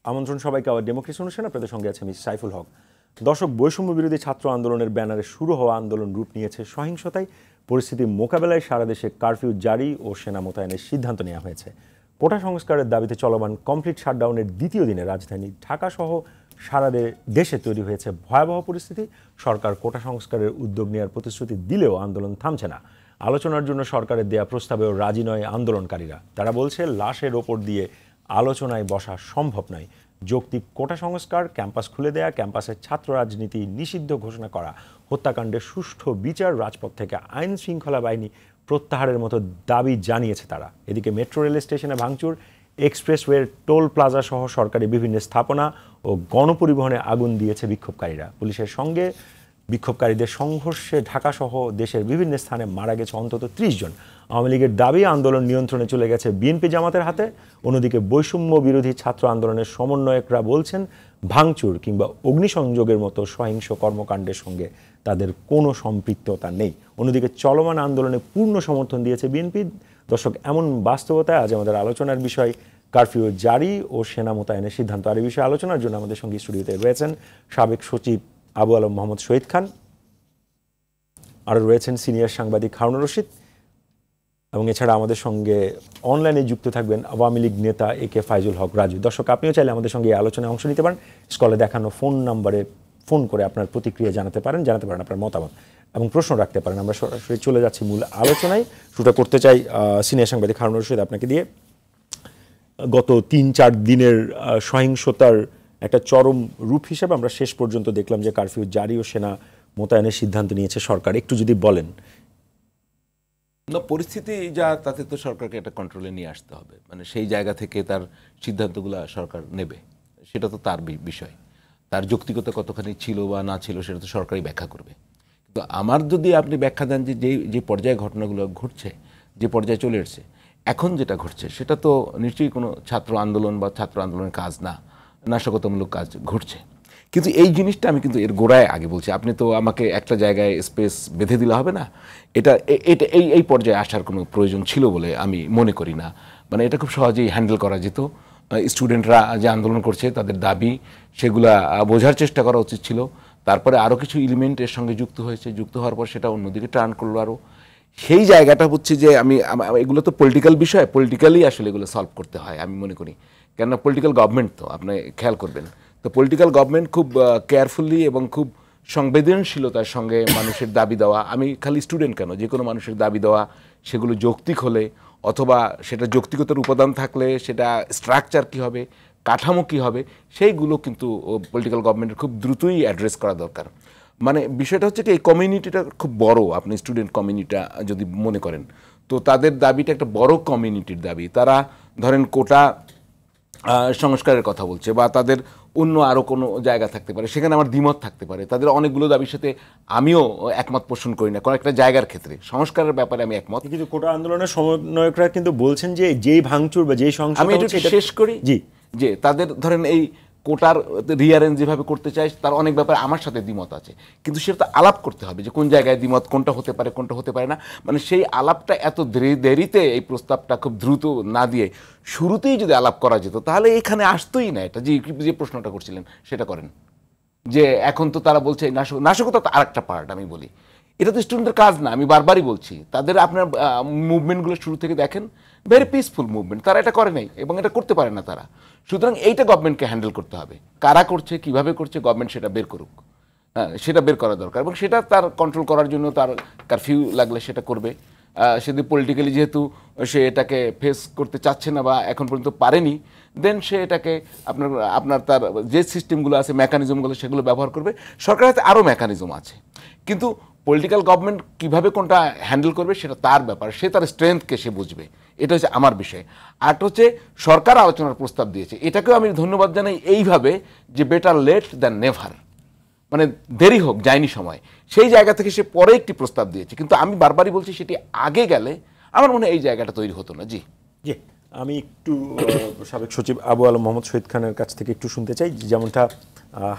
আমন্ত্রণ সবাইকে আবার ডেমোক্রেসি অনুষ্ঠানে আপনাদের সঙ্গে আছে আমি সাইফুল হক। দর্শক, বৈষম্য বিরোধী ছাত্র আন্দোলনের ব্যানারে শুরু হওয়া আন্দোলন রূপ নিয়েছে সহিংসতায়। পরিস্থিতি মোকাবেলায় সারা দেশে কারফিউ জারি ও সেনা মোতায়েনের সিদ্ধান্ত নেওয়া হয়েছে। কোটা সংস্কারের দাবিতে চলমান কমপ্লিট শাটডাউনের দ্বিতীয় দিনে রাজধানী ঢাকাসহ সারা দেশে তৈরি হয়েছে ভয়াবহ পরিস্থিতি। সরকার কোটা সংস্কারের উদ্যোগ নেওয়ার প্রতিশ্রুতি দিলেও আন্দোলন থামছে না। আলোচনার জন্য সরকারের দেয়া প্রস্তাবেও রাজি নয় আন্দোলনকারীরা। তারা বলছে লাশের ওপর দিয়ে আলোচনায় বসা সম্ভব নয়। যৌক্তিক কোটা সংস্কার, ক্যাম্পাস খুলে দেয়া, ক্যাম্পাসের ছাত্র রাজনীতি নিষিদ্ধ ঘোষণা করা, হত্যাকাণ্ডের সুষ্ঠু বিচার, রাজপথ থেকে আইন শৃঙ্খলা বাহিনী প্রত্যাহারের মতো দাবি জানিয়েছে তারা। এদিকে মেট্রো রেল স্টেশনে ভাঙচুর, এক্সপ্রেসওয়ের টোল প্লাজা সহ সরকারি বিভিন্ন স্থাপনা ও গণপরিবহনে আগুন দিয়েছে বিক্ষোভকারীরা। পুলিশের সঙ্গে বিক্ষোভকারীদের সংঘর্ষে ঢাকাসহ দেশের বিভিন্ন স্থানে মারা গেছে অন্তত 30 জন। আওয়ামী লীগের দাবি আন্দোলন নিয়ন্ত্রণে চলে গেছে বিএনপি জামাতের হাতে। অন্যদিকে বৈষম্য বিরোধী ছাত্র আন্দোলনের সমন্বয়করা বলছেন ভাঙচুর কিংবা অগ্নিসংযোগের মতো সহিংস কর্মকাণ্ডের সঙ্গে তাদের কোনো সম্পৃক্ততা নেই। অন্যদিকে চলমান আন্দোলনে পূর্ণ সমর্থন দিয়েছে বিএনপি। দর্শক, এমন বাস্তবতায় আজ আমাদের আলোচনার বিষয় কারফিউ জারি ও সেনা মোতায়েনের সিদ্ধান্ত। আর এই বিষয়ে আলোচনার জন্য আমাদের সঙ্গে স্টুডিওতে রয়েছেন সাবেক সচিব আবু আলম মোহাম্মদ শহীদ খান, আরও রয়েছেন সিনিয়র সাংবাদিক হারুনুর রশিদ, এবং এছাড়া আমাদের সঙ্গে অনলাইনে যুক্ত থাকবেন আওয়ামী লীগ নেতা একে ফাইজুল হক রাজু। দর্শক, আপনিও চাইলে আমাদের সঙ্গে এই আলোচনায় অংশ নিতে পারেন। স্ক্রলে দেখানো ফোন নাম্বারে ফোন করে আপনার প্রতিক্রিয়া জানাতে পারেন আপনার মতামত এবং প্রশ্ন রাখতে পারেন। আমরা সরাসরি চলে যাচ্ছি মূল আলোচনায়। শুরুটা করতে চাই সিনিয়র সাংবাদিক হারুনুর রশিদ আপনাকে দিয়ে। গত 3-4 দিনের সহিংসতার একটা চরম রূপ হিসেবে আমরা শেষ পর্যন্ত দেখলাম যে কারফিউ জারি ও সেনা মোতায়েনের সিদ্ধান্ত নিয়েছে সরকার। একটু যদি বলেন। না, পরিস্থিতি যা তাতে তো সরকারকে একটা কন্ট্রোলে নিয়ে আসতে হবে। মানে সেই জায়গা থেকে তার সিদ্ধান্তগুলো সরকার নেবে, সেটা তো তার বিষয়। তার যৌক্তিকতা কতখানি ছিল বা না ছিল সেটা তো সরকারই ব্যাখ্যা করবে। কিন্তু আমার যদি আপনি ব্যাখ্যা দেন যে যে পর্যায়ে ঘটনাগুলো ঘটছে, যে পর্যায়ে চলে এসছে, এখন যেটা ঘটছে সেটা তো নিশ্চয়ই কোনো ছাত্র আন্দোলন বা ছাত্র আন্দোলনের কাজ না, নাশকতামূলক কাজ ঘটছে। কিন্তু এই জিনিসটা আমি কিন্তু এর গোড়ায় আগে বলছি। আপনি তো আমাকে একটা জায়গায় স্পেস বেঁধে দিলে হবে না। এটা এই পর্যায়ে আসার কোনো প্রয়োজন ছিল বলে আমি মনে করি না। মানে এটা খুব সহজেই হ্যান্ডেল করা যেত। স্টুডেন্টরা যে আন্দোলন করছে তাদের দাবি সেগুলা বোঝার চেষ্টা করা উচিত ছিল। তারপরে আরও কিছু এলিমেন্ট এর সঙ্গে যুক্ত হয়েছে, যুক্ত হওয়ার পর সেটা অন্যদিকে টার্ন করলো আরও। সেই জায়গাটা হচ্ছে যে এগুলো তো পলিটিক্যাল বিষয়, পলিটিক্যালি আসলে এগুলো সলভ করতে হয় আমি মনে করি। কেননা পলিটিক্যাল গভর্নমেন্ট তো আপনি খেয়াল করবেন, তো পলিটিক্যাল গভর্নমেন্ট খুব কেয়ারফুলি এবং খুব সংবেদনশীলতার সঙ্গে মানুষের দাবি দেওয়া, আমি খালি স্টুডেন্ট কেন, যে কোনো মানুষের দাবি দেওয়া, সেগুলো যৌক্তিক হলে অথবা সেটা যৌক্তিকতার উপাদান থাকলে সেটা স্ট্রাকচার কী হবে, কাঠামো কী হবে, সেইগুলো কিন্তু পলিটিক্যাল গভর্নমেন্টের খুব দ্রুতই অ্যাড্রেস করা দরকার। মানে বিষয়টা হচ্ছে কি, এই কমিউনিটিটা খুব বড়। আপনি স্টুডেন্ট কমিউনিটিটা যদি মনে করেন, তো তাদের দাবিটা একটা বড় কমিউনিটির দাবি। তারা ধরেন কোটা সংস্কারের কথা বলছে, বা তাদের অন্য আরও কোনো জায়গা থাকতে পারে, সেখানে আমার দ্বিমত থাকতে পারে। তাদের অনেকগুলো দাবির সাথে আমিও একমত পোষণ করি না, কোনো একটা জায়গার ক্ষেত্রে সংস্কারের ব্যাপারে আমি একমত। কিন্তু কোটা আন্দোলনের সমন্বয়করা কিন্তু বলছেন যে যেই ভাঙচুর বা যেই সংস্কার, আমি এটা শেষ করি, জি, যে তাদের ধরেন এই কোটার রিয়ারেঞ্জ যেভাবে করতে চায় তার অনেক ব্যাপারে আমার সাথে দ্বিমত আছে, কিন্তু সেটা তো আলাপ করতে হবে যে কোন জায়গায় দ্বিমত, কোনটা হতে পারে কোনটা হতে পারে না। মানে সেই আলাপটা এত দেরিতে এই প্রস্তাবটা খুব দ্রুত না দিয়ে শুরুতেই যদি আলাপ করা যেত তাহলে এখানে আসতোই না। এটা যে প্রশ্নটা করছিলেন সেটা করেন, যে এখন তো তারা বলছে নাশকতা তো আরেকটা পার্ট। আমি বলি এটা তো স্টুডেন্টের কাজ না, আমি বারবারই বলছি। তাদের আপনার মুভমেন্টগুলো শুরু থেকে দেখেন, ভেরি পিসফুল মুভমেন্ট, তারা এটা করে নাই এবং এটা করতে পারে না তারা। সুতরাং এইটা গভর্নমেন্টকে হ্যান্ডেল করতে হবে, কারা করছে কিভাবে করছে গভর্নমেন্ট সেটা বের করুক। হ্যাঁ, সেটা বের করা দরকার এবং সেটা তার কন্ট্রোল করার জন্য তার কারফিউ লাগলে সেটা করবে। সেদিন পলিটিক্যালি যেহেতু সে এটাকে ফেস করতে চাচ্ছে না বা এখন পর্যন্ত পারেনি, দেন সে এটাকে আপনার তার যে সিস্টেমগুলো আছে, মেকানিজমগুলো, সেগুলো ব্যবহার করবে। সরকারের হাতে আরও মেকানিজম আছে, কিন্তু পলিটিক্যাল গভর্নমেন্ট কীভাবে কোনটা হ্যান্ডেল করবে সেটা তার ব্যাপার, সে তার স্ট্রেংথকে সে বুঝবে। এটা হচ্ছে আমার বিষয়। আর হচ্ছে সরকার আলোচনার প্রস্তাব দিয়েছে, এটাকেও আমি ধন্যবাদ জানাই এইভাবে যে বেটার লেট দ্যান নেভার, মানে দেরি হোক যায়নি সময়, সেই জায়গা থেকে সে পরে একটি প্রস্তাব দিয়েছে। কিন্তু আমি বারবারই বলছি সেটি আগে গেলে আমার মনে হয় এই জায়গাটা তৈরি হতো না। জি জি, আমি একটু সাবেক সচিব আবু আলম মোহাম্মদ শহীদ খানের কাছ থেকে একটু শুনতে চাই, যেমনটা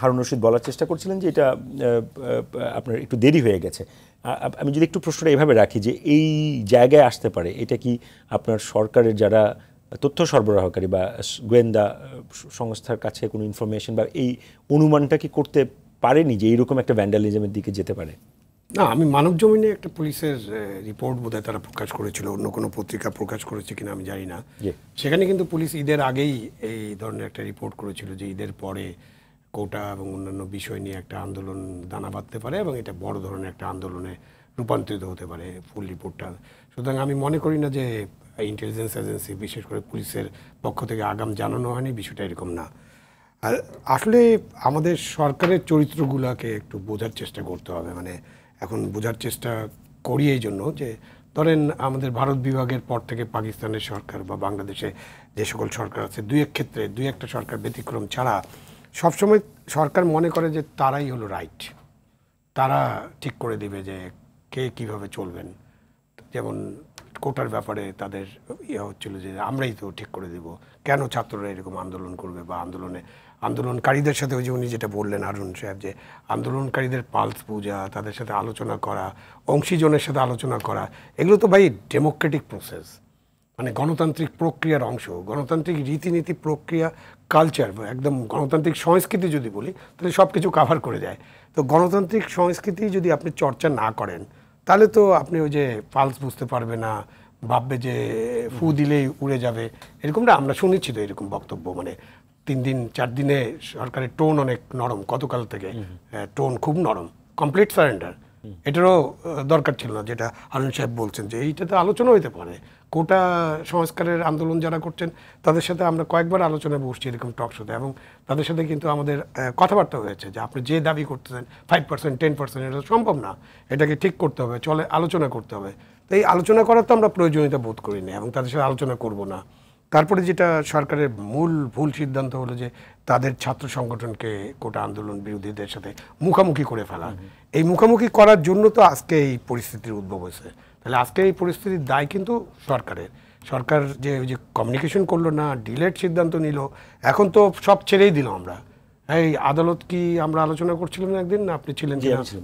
হারুন রশিদ বলার চেষ্টা করছিলেন যে এটা আপনার একটু দেরি হয়ে গেছে। আমি যদি একটু প্রশ্নটা এভাবে রাখি যে এই জায়গায় আসতে পারে, এটা কি আপনার সরকারের যারা তথ্য সরবরাহকারী বা গোয়েন্দা সংস্থার কাছে কোনো ইনফরমেশন বা এই অনুমানটা কি করতে পারেনি যে এইরকম একটা ভ্যান্ডালিজমের দিকে যেতে পারে? না, আমি মানব জমিনে একটা পুলিশের রিপোর্ট বোধহয় তারা প্রকাশ করেছিল, অন্য কোনো পত্রিকা প্রকাশ করেছে কিনা আমি জানি না। সেখানে কিন্তু পুলিশ ঈদের আগেই এই ধরনের একটা রিপোর্ট করেছিল যে ঈদের পরে কোটা এবং অন্যান্য বিষয় নিয়ে একটা আন্দোলন দানা বাঁধতে পারে এবং এটা বড় ধরনের একটা আন্দোলনে রূপান্তরিত হতে পারে ফুল রিপোর্টটা। সুতরাং আমি মনে করি না যে ইন্টেলিজেন্স এজেন্সি বিশেষ করে পুলিশের পক্ষ থেকে আগাম জানানো হয়নি, বিষয়টা এরকম না। আর আসলে আমাদের সরকারের চরিত্রগুলোকে একটু বোঝার চেষ্টা করতে হবে। মানে এখন বোঝার চেষ্টা করি এই জন্য যে ধরেন আমাদের ভারত বিভাগের পর থেকে পাকিস্তানের সরকার বা বাংলাদেশে যে সকল সরকার আছে দুই একটা সরকার ব্যতিক্রম ছাড়া সবসময় সরকার মনে করে যে তারাই হলো রাইট, তারা ঠিক করে দিবে যে কে কিভাবে চলবেন। যেমন কোটার ব্যাপারে তাদের হচ্ছিল যে আমরাই তো ঠিক করে দিব, কেন ছাত্ররা এরকম আন্দোলন করবে বা আন্দোলনকারীদের সাথে ওই যে উনি যেটা বললেন আরুন সাহেব, যে আন্দোলনকারীদের পালস বোঝা, তাদের সাথে আলোচনা করা, অংশীজনের সাথে আলোচনা করা, এগুলো তো ভাই ডেমোক্রেটিক প্রসেস, মানে গণতান্ত্রিক প্রক্রিয়ার অংশ। গণতান্ত্রিক রীতিনীতি, প্রক্রিয়া, কালচার, একদম গণতান্ত্রিক সংস্কৃতি যদি বলি তাহলে সব কিছু কাভার করে যায়। তো গণতান্ত্রিক সংস্কৃতি যদি আপনি চর্চা না করেন তাহলে তো আপনি ওই যে পালস বুঝতে পারবে না, ভাববে যে ফু দিলেই উড়ে যাবে, এরকমটা আমরা শুনেছি তো এরকম বক্তব্য। মানে 3 দিন 4 দিনে সরকারের টোন অনেক নরম, গতকাল থেকে টোন খুব নরম, কমপ্লিট সারেন্ডার। এটারও দরকার ছিল না, যেটা আরুন সাহেব বলছেন যে এইটাতে আলোচনা হইতে পারে। কোটা সংস্কারের আন্দোলন যারা করছেন তাদের সাথে আমরা কয়েকবার আলোচনায় বসছি এরকম টক শোতে, এবং তাদের সাথে কিন্তু আমাদের কথাবার্তা হয়েছে যে আপনি যে দাবি করতেছেন 5% 10% এটা সম্ভব না, এটাকে ঠিক করতে হবে, চলে আলোচনা করতে হবে। তো এই আলোচনা করার তো আমরা প্রয়োজনীয়তা বোধ করি না এবং তাদের সাথে আলোচনা করব না। তারপরে যেটা সরকারের ভুল সিদ্ধান্ত হলো যে তাদের ছাত্র সংগঠনকে কোটা আন্দোলন বিরোধীদের সাথে মুখামুখি করে ফেলা। এই মুখামুখি করার জন্য তো আজকে এই পরিস্থিতির উদ্ভব হয়েছে। তাহলে আজকে এই পরিস্থিতির দায় কিন্তু সরকারের। সরকার যে ওই যে কমিউনিকেশন করলো না, ডিলেট সিদ্ধান্ত নিল, এখন তো সব ছেড়েই দিল আমরা। এই আদালত কি আমরা আলোচনা করছিলাম না একদিন, আপনি ছিলেন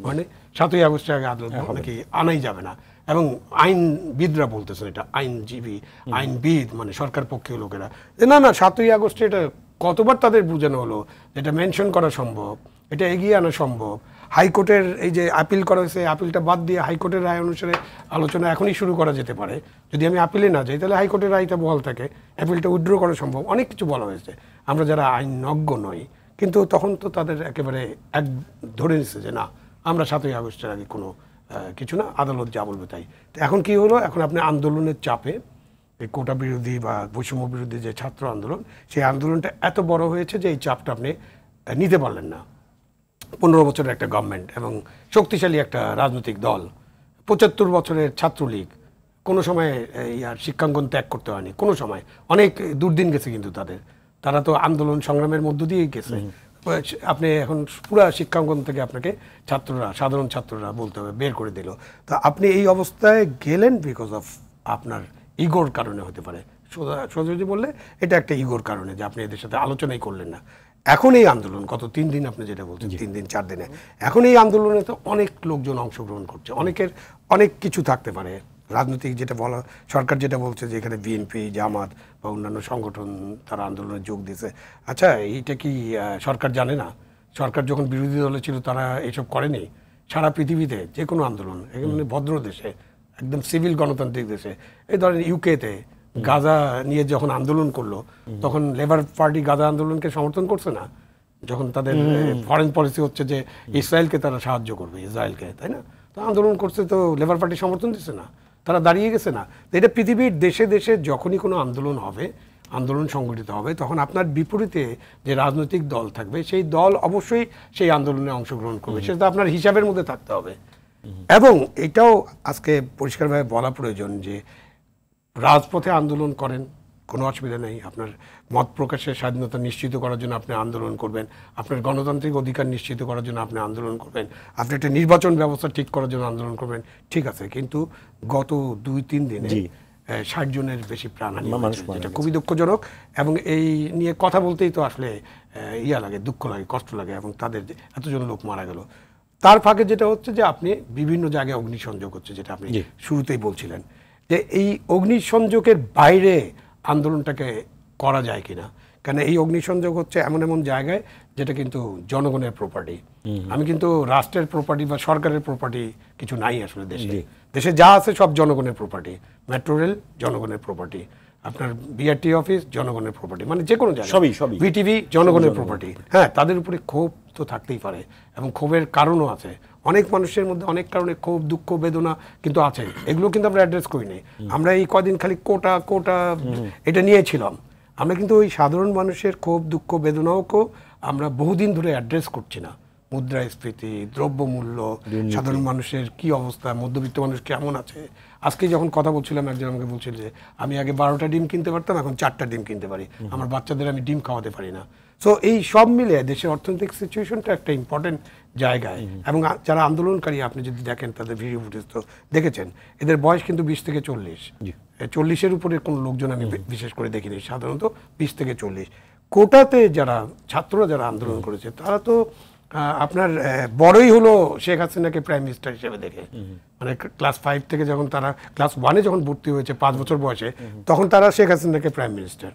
মানে 7ই আগস্টের আগে আদালত নাকি আনাই যাবে না, এবং আইনবিদরা বলতেছেন, এটা আইনজীবী আইনবিদ মানে সরকার পক্ষীয় লোকেরা, যে না 7ই আগস্টে এটা কতবার তাদের বোঝানো হলো, এটা মেনশন করা সম্ভব, এটা এগিয়ে আনা সম্ভব। হাইকোর্টের এই যে আপিল করা হয়েছে, আপিলটা বাদ দিয়ে হাইকোর্টের রায় অনুসারে আলোচনা এখনই শুরু করা যেতে পারে। যদি আমি আপিলে না যাই তাহলে হাইকোর্টের রায়টা বহাল থাকে, অ্যাপিলটা উইথড্র করা সম্ভব, অনেক কিছু বলা হয়েছে। আমরা যারা আইনজ্ঞ নই, কিন্তু তখন তো তাদের একেবারে ধরে নিচ্ছে যে না, আমরা 7ই আগস্টের আগে কোনো কিছু না, আদালত যা বলবে তাই। তো এখন কি হলো, এখন আপনি আন্দোলনের চাপে এই কোটা বিরোধী বা বৈষম্য বিরোধী যে ছাত্র আন্দোলন, সেই আন্দোলনটা এত বড় হয়েছে যে এই চাপটা আপনি নিতে পারলেন না। 15 বছরের একটা গভর্নমেন্ট এবং শক্তিশালী একটা রাজনৈতিক দল, 75 বছরের ছাত্রলীগ, কোনো সময় আর শিক্ষাঙ্গন ত্যাগ করতে হয়নি, কোনো সময়। অনেক দুর্দিন গেছে কিন্তু তারা তো আন্দোলন সংগ্রামের মধ্য দিয়েই গেছে। আপনি এখন পুরা শিক্ষাঙ্গন থেকে আপনাকে সাধারণ ছাত্ররা বলতে হবে বের করে দিল। তো আপনি এই অবস্থায় গেলেন বিকজ অফ আপনার ইগোর কারণে হতে পারে। সোজাসুজি বললে এটা একটা ইগোর কারণে, যে আপনি এদের সাথে আলোচনাই করলেন না। এখন এই আন্দোলন গত 3 দিন, আপনি যেটা বলছেন 3 দিন 4 দিনে, এখন এই আন্দোলনে তো অনেক লোকজন অংশগ্রহণ করছে, অনেকের অনেক কিছু থাকতে পারে। রাজনৈতিক যেটা বলা, সরকার যেটা বলছে যে এখানে বিএনপি, জামাত বা অন্যান্য সংগঠন তারা আন্দোলনে যোগ দিয়েছে। আচ্ছা, এইটা কি সরকার জানে না? সরকার যখন বিরোধী দলে ছিল তারা এসব করেনি? সারা পৃথিবীতে যে কোনো আন্দোলন, এখানে ভদ্র দেশে, একদম সিভিল গণতান্ত্রিক দেশে, এই ধরেন ইউকেতে গাজা নিয়ে যখন আন্দোলন করলো, তখন লেবার পার্টি গাজা আন্দোলনকে সমর্থন করছে না? যখন তাদের ফরেন পলিসি হচ্ছে যে ইসরায়েলকে তারা সাহায্য করবে, ইসরায়েলকে, তাই না? তো আন্দোলন করছে, তো লেবার পার্টি সমর্থন দিচ্ছে না, তারা দাঁড়িয়ে গেছে না? তো এটা পৃথিবীর দেশে দেশে যখনই কোনো আন্দোলন হবে, আন্দোলন সংগঠিত হবে, তখন আপনার বিপরীতে যে রাজনৈতিক দল থাকবে সেই দল অবশ্যই সেই আন্দোলনে অংশগ্রহণ করবে, সেটা আপনার হিসাবের মধ্যে থাকতে হবে। এবং এটাও আজকে পরিষ্কারভাবে বলা প্রয়োজন যে রাজপথে আন্দোলন করেন, কোনো অসুবিধা নেই। আপনার মত প্রকাশের স্বাধীনতা নিশ্চিত করার জন্য আপনি আন্দোলন করবেন, আপনার গণতান্ত্রিক অধিকার নিশ্চিত করার জন্য আপনি আন্দোলন করবেন, আপনি একটা নির্বাচন ব্যবস্থা ঠিক করার জন্য আন্দোলন করবেন, ঠিক আছে। কিন্তু গত 2-3 দিনে 60 জনের বেশি প্রাণহানি, যেটা খুবই দুঃখজনক। এবং এই নিয়ে কথা বলতেই তো আসলে লাগে, দুঃখ লাগে, কষ্ট লাগে, এবং তাদের এতজন লোক মারা গেল। তার ফাঁকে যেটা হচ্ছে যে আপনি বিভিন্ন জায়গায় অগ্নিসংযোগ হচ্ছে, যেটা আপনি শুরুতেই বলছিলেন, যে এই অগ্নিসংযোগের বাইরে আন্দোলনটাকে করা যায় কিনা। কেন এই অগ্নিসংযোগ হচ্ছে এমন এমন জায়গায় যেটা কিন্তু জনগণের প্রপার্টি। আমি কিন্তু রাষ্ট্রের প্রপার্টি বা সরকারের প্রপার্টি কিছু নাই আসলে দেশে। দেশে যা আছে সব জনগণের প্রপার্টি। মেট্রো রেল জনগণের প্রপার্টি, আপনার বিআরটি অফিস জনগণের প্রপার্টি, মানে যে কোনো জায়গায় সবই ভিটিভি জনগণের প্রপার্টি। হ্যাঁ, তাদের উপরে ক্ষোভ তো থাকতেই পারে এবং ক্ষোভের কারণও আছে। অনেক মানুষের মধ্যে অনেক কারণে ক্ষোভ, দুঃখ, বেদনা কিন্তু আছে। এগুলো কিন্তু আমরা অ্যাড্রেস করিনি। আমরা এই কদিন খালি কোটা এটা নিয়েছিলাম। আমরা কিন্তু ওই সাধারণ মানুষের ক্ষোভ, দুঃখ, বেদনাকেও আমরা বহুদিন ধরে অ্যাড্রেস করছি না। মুদ্রাস্ফীতি, দ্রব্যমূল্য, সাধারণ মানুষের কি অবস্থা, মধ্যবিত্ত মানুষ কেমন আছে। আজকে যখন কথা বলছিলাম, একজন আমাকে বলছিল যে আমি আগে 12টা ডিম কিনতে পারতাম, এখন 4টা ডিম কিনতে পারি, আমার বাচ্চাদের আমি ডিম খাওয়াতে পারি না। সো এই সব মিলে দেশের অর্থনৈতিক সিচুয়েশনটা একটা ইম্পর্টেন্ট জায়গায়। এবং যারা আন্দোলনকারী, আপনি যদি দেখেন তাদের ভিডিও ফুটেজ তো দেখেছেন, এদের বয়স কিন্তু 20 থেকে 40। 40-এর উপরে কোনো লোকজন আমি বিশেষ করে দেখিনি, সাধারণত 20 থেকে 40। কোটাতে যারা ছাত্ররা যারা আন্দোলন করেছে তারা তো আপনার বড়ই হলো শেখ হাসিনাকে প্রাইম মিনিস্টার হিসেবে দেখে। মানে ক্লাস 5 থেকে যখন তারা ক্লাস 1-এ যখন ভর্তি হয়েছে 5 বছর বয়সে, তখন তারা শেখ হাসিনাকে প্রাইম মিনিস্টার,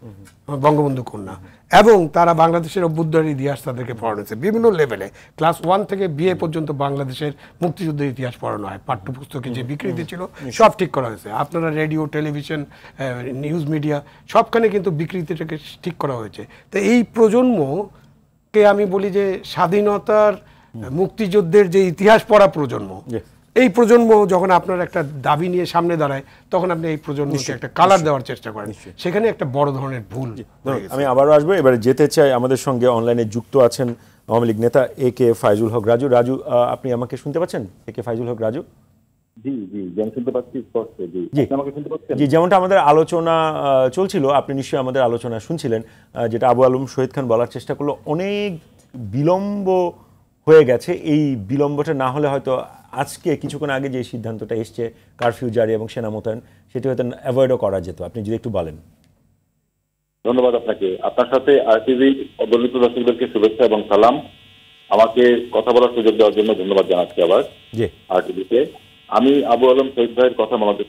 বঙ্গবন্ধু কন্যা। এবং তারা বাংলাদেশের অভ্যুদয়ের ইতিহাস তাদেরকে পড়ানো হয়েছে বিভিন্ন লেভেলে। ক্লাস 1 থেকে বিএ পর্যন্ত বাংলাদেশের মুক্তিযুদ্ধের ইতিহাস পড়ানো হয়। পাঠ্যপুস্তকে যে বিকৃতি ছিল সব ঠিক করা হয়েছে। আপনারা রেডিও, টেলিভিশন, নিউজ মিডিয়া সবখানে কিন্তু বিকৃতিটাকে ঠিক করা হয়েছে। তো এই প্রজন্মকে আমি বলি যে স্বাধীনতার, মুক্তিযুদ্ধের যে ইতিহাস পড়া প্রজন্ম, এই প্রজন্ম যখন আপনার একটা দাবি নিয়ে সামনে দাঁড়ায়, তখন আপনি এই প্রজন্মকে একটা কালার দেওয়ার চেষ্টা করেন। সেখানে একটা বড় ধরনের ভুল। আমি আবারও আসবো, এবারে যেতে চাই। আমাদের সঙ্গে অনলাইনে যুক্ত আছেন আওয়ামী লীগ নেতা AK ফাইজুল হক রাজু। রাজু, আপনি আমাকে শুনতে পাচ্ছেন? AK ফাইজুল হক রাজু। জি, যেমনটা আমাদের আলোচনা চলছিল, আপনি নিশ্চয়ই আমাদের আলোচনা শুনছিলেন, যেটা আবু আলম শহীদ খান বলার চেষ্টা করলো, অনেক বিলম্ব হয়ে গেছে। এই বিলম্বটা না হলে হয়তো আজকে কিছুক্ষণ আগে যে সিদ্ধান্তটা এসছে কারফিউ জারি এবং সেনা মোতায়েন, সেটি হয়তো অ্যাভয়েডও করা যেত। আপনি যদি একটু বলেন। ধন্যবাদ আপনাকে। আপনার সাথে RTV অবলিত দর্শকদেরকে শুভেচ্ছা এবং সালাম। আমাকে কথা বলার সুযোগ দেওয়ার জন্য ধন্যবাদ জানাচ্ছি আবার RTV-তে। আমি আবু আলম শহীদ ভাইয়ের কথা মনোযোগ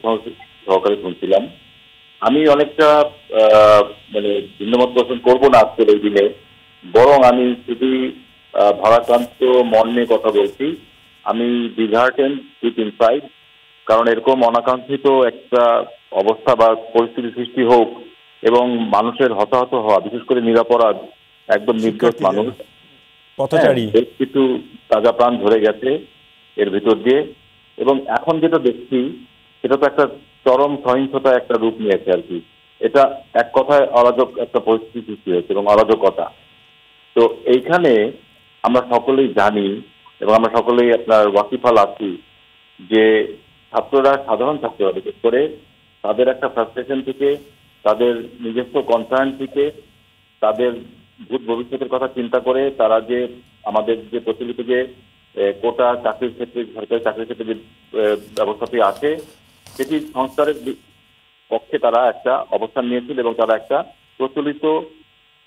সহকারে শুনছিলাম। আমি অনেকটা মানে ভিন্নমত পোষণ করবো না আজকের এই দিনে, বরং আমি শুধু ভারাক্রান্ত মন নিয়ে কথা বলছি। আমি ডিসহার্টেন্ড উইথ ইনসাইড, কারণ এরকম অনাকাঙ্ক্ষিত একটা অবস্থা বা পরিস্থিতি সৃষ্টি হোক এবং মানুষের হতাহত হওয়া, বিশেষ করে নিরাপরাধ একদম নির্দোষ মানুষ, পথচারী, বেশ কিছু তাজা প্রাণ ধরে গেছে এর ভিতর দিয়ে। এবং এখন যেটা দেখছি সেটা তো একটা চরম সহিংসতা একটা রূপ নিয়েছে আর কি। এটা এক কথায় অরাজক একটা পরিস্থিতি সৃষ্টি হয়েছে এবং অরাজকতা। তো এইখানে আমরা সকলেই জানি এবং আমরা সকলেই আপনার ওয়াকিফাল আছি যে ছাত্ররা, সাধারণ ছাত্ররা বিশেষ করে, তাদের একটা ফ্রাস্ট্রেশন থেকে, তাদের নিজস্ব কনসার্ন থেকে, তাদের ভূত ভবিষ্যতের কথা চিন্তা করে তারা যে আমাদের যে প্রচলিত যে কোটা চাকরির ক্ষেত্রে, সরকারি চাকরির ক্ষেত্রে যে ব্যবস্থাটি আছে, সেটি সংস্কারের পক্ষে তারা একটা অবস্থান নিয়েছিল এবং তারা একটা প্রচলিত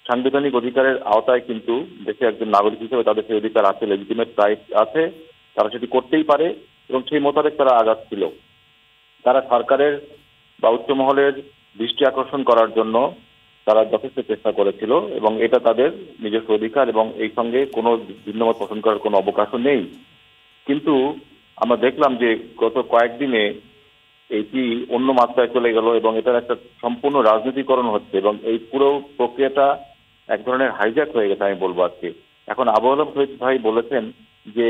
সাংবিধানিক অধিকারের আওতায় কিন্তু দেশে একজন নাগরিক হিসেবে তাদের সেই অধিকার আছে, লেজিটিমেট রাইট আছে, তারা সেটি করতেই পারে এবং সেই মোতাবেক তারা আগাচ্ছিল। তারা সরকারের বা উচ্চমহলের দৃষ্টি আকর্ষণ করার জন্য তারা যথেষ্ট চেষ্টা করেছিল এবং এটা তাদের নিজস্ব অধিকার এবং এই সঙ্গে কোনো ভিন্নমত পোষণ করার কোনো অবকাশও নেই। কিন্তু আমরা দেখলাম যে গত কয়েকদিনে এটি অন্য মাত্রায় চলে গেল এবং এটার একটা সম্পূর্ণ রাজনীতিকরণ হচ্ছে এবং এই পুরো প্রক্রিয়াটা এক ধরনের হাইজ্যাক হয়ে গেছে আমি বলবো আজকে। এখন আবু আলম শহীদ ভাই বলেছেন যে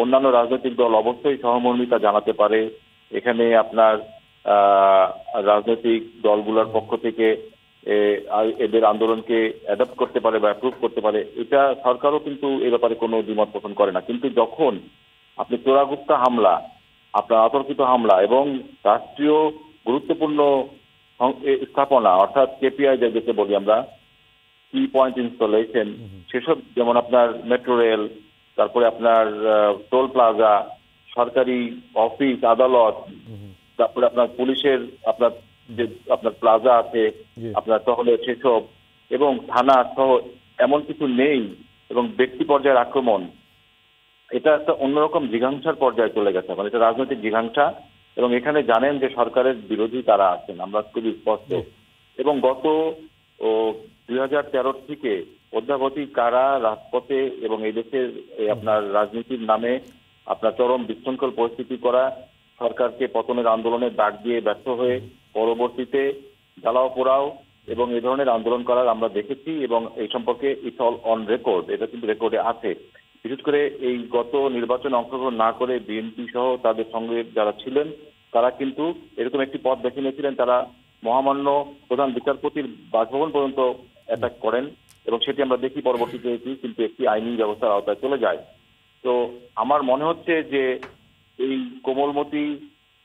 অন্যান্য রাজনৈতিক দল অবশ্যই সহমর্মিতা জানাতে পারে, এখানে আপনার রাজনৈতিক দলগুলোর পক্ষ থেকে এদের আন্দোলনকে অ্যাডপ্ট করতে পারে বা অ্যাপ্রুভ করতে পারে, এটা সরকারও কিন্তু এ ব্যাপারে কোনো দ্বিমত পোষণ করে না। কিন্তু যখন আপনি চোরাগুপ্তা হামলা, আপনার অতর্কিত হামলা এবং রাষ্ট্রীয় গুরুত্বপূর্ণ স্থাপনা অর্থাৎ KPI যেটা বলি আমরা, কি পয়েন্ট ইনস্টলেশন, সেসব, যেমন আপনার মেট্রো রেল, তারপরে আপনার টোল প্লাজা, সরকারি অফিস আদালত, তারপরে আপনার পুলিশের আপনার যে আপনার প্লাজা আছে আপনার শহরে সেসব, এবং থানা সহ এমন কিছু নেই এবং ব্যক্তি পর্যায়ের আক্রমণ, এটা একটা অন্যরকম জিঘাংসার পর্যায়ে চলে গেছে। মানে এটা রাজনৈতিক জিঘাংসা এবং এখানে জানেন যে সরকারের বিরোধী তারা আছেন, আমরা খুবই স্পষ্ট। এবং গত 2013 থেকে অদ্যাবধি কারা রাজপথে এবং এই দেশের আপনার রাজনীতির নামে আপনার চরম বিশৃঙ্খল পরিস্থিতি করা, সরকারকে পতনের আন্দোলনের ডাক দিয়ে ব্যর্থ হয়ে পরবর্তীতে জ্বালাও পোড়াও এবং এই ধরনের আন্দোলন করার আমরা দেখেছি, এবং এই সম্পর্কে ইটস অল অন রেকর্ড, এটা কিন্তু রেকর্ডে আছে। বিশেষ করে এই গত নির্বাচনে অংশগ্রহণ না করে বিএনপি সহ তাদের সঙ্গে যারা ছিলেন তারা কিন্তু এরকম একটি পথ বেছে নিয়েছিলেন, তারা মহামান্য প্রধান বিচারপতির বাসভবন পর্যন্ত অ্যাটাক করেন, এবং সেটি আমরা দেখি পরবর্তীতে কিন্তু একটি আইনি ব্যবস্থার আওতায় চলে যায়। তো আমার মনে হচ্ছে যে এই কোমলমতি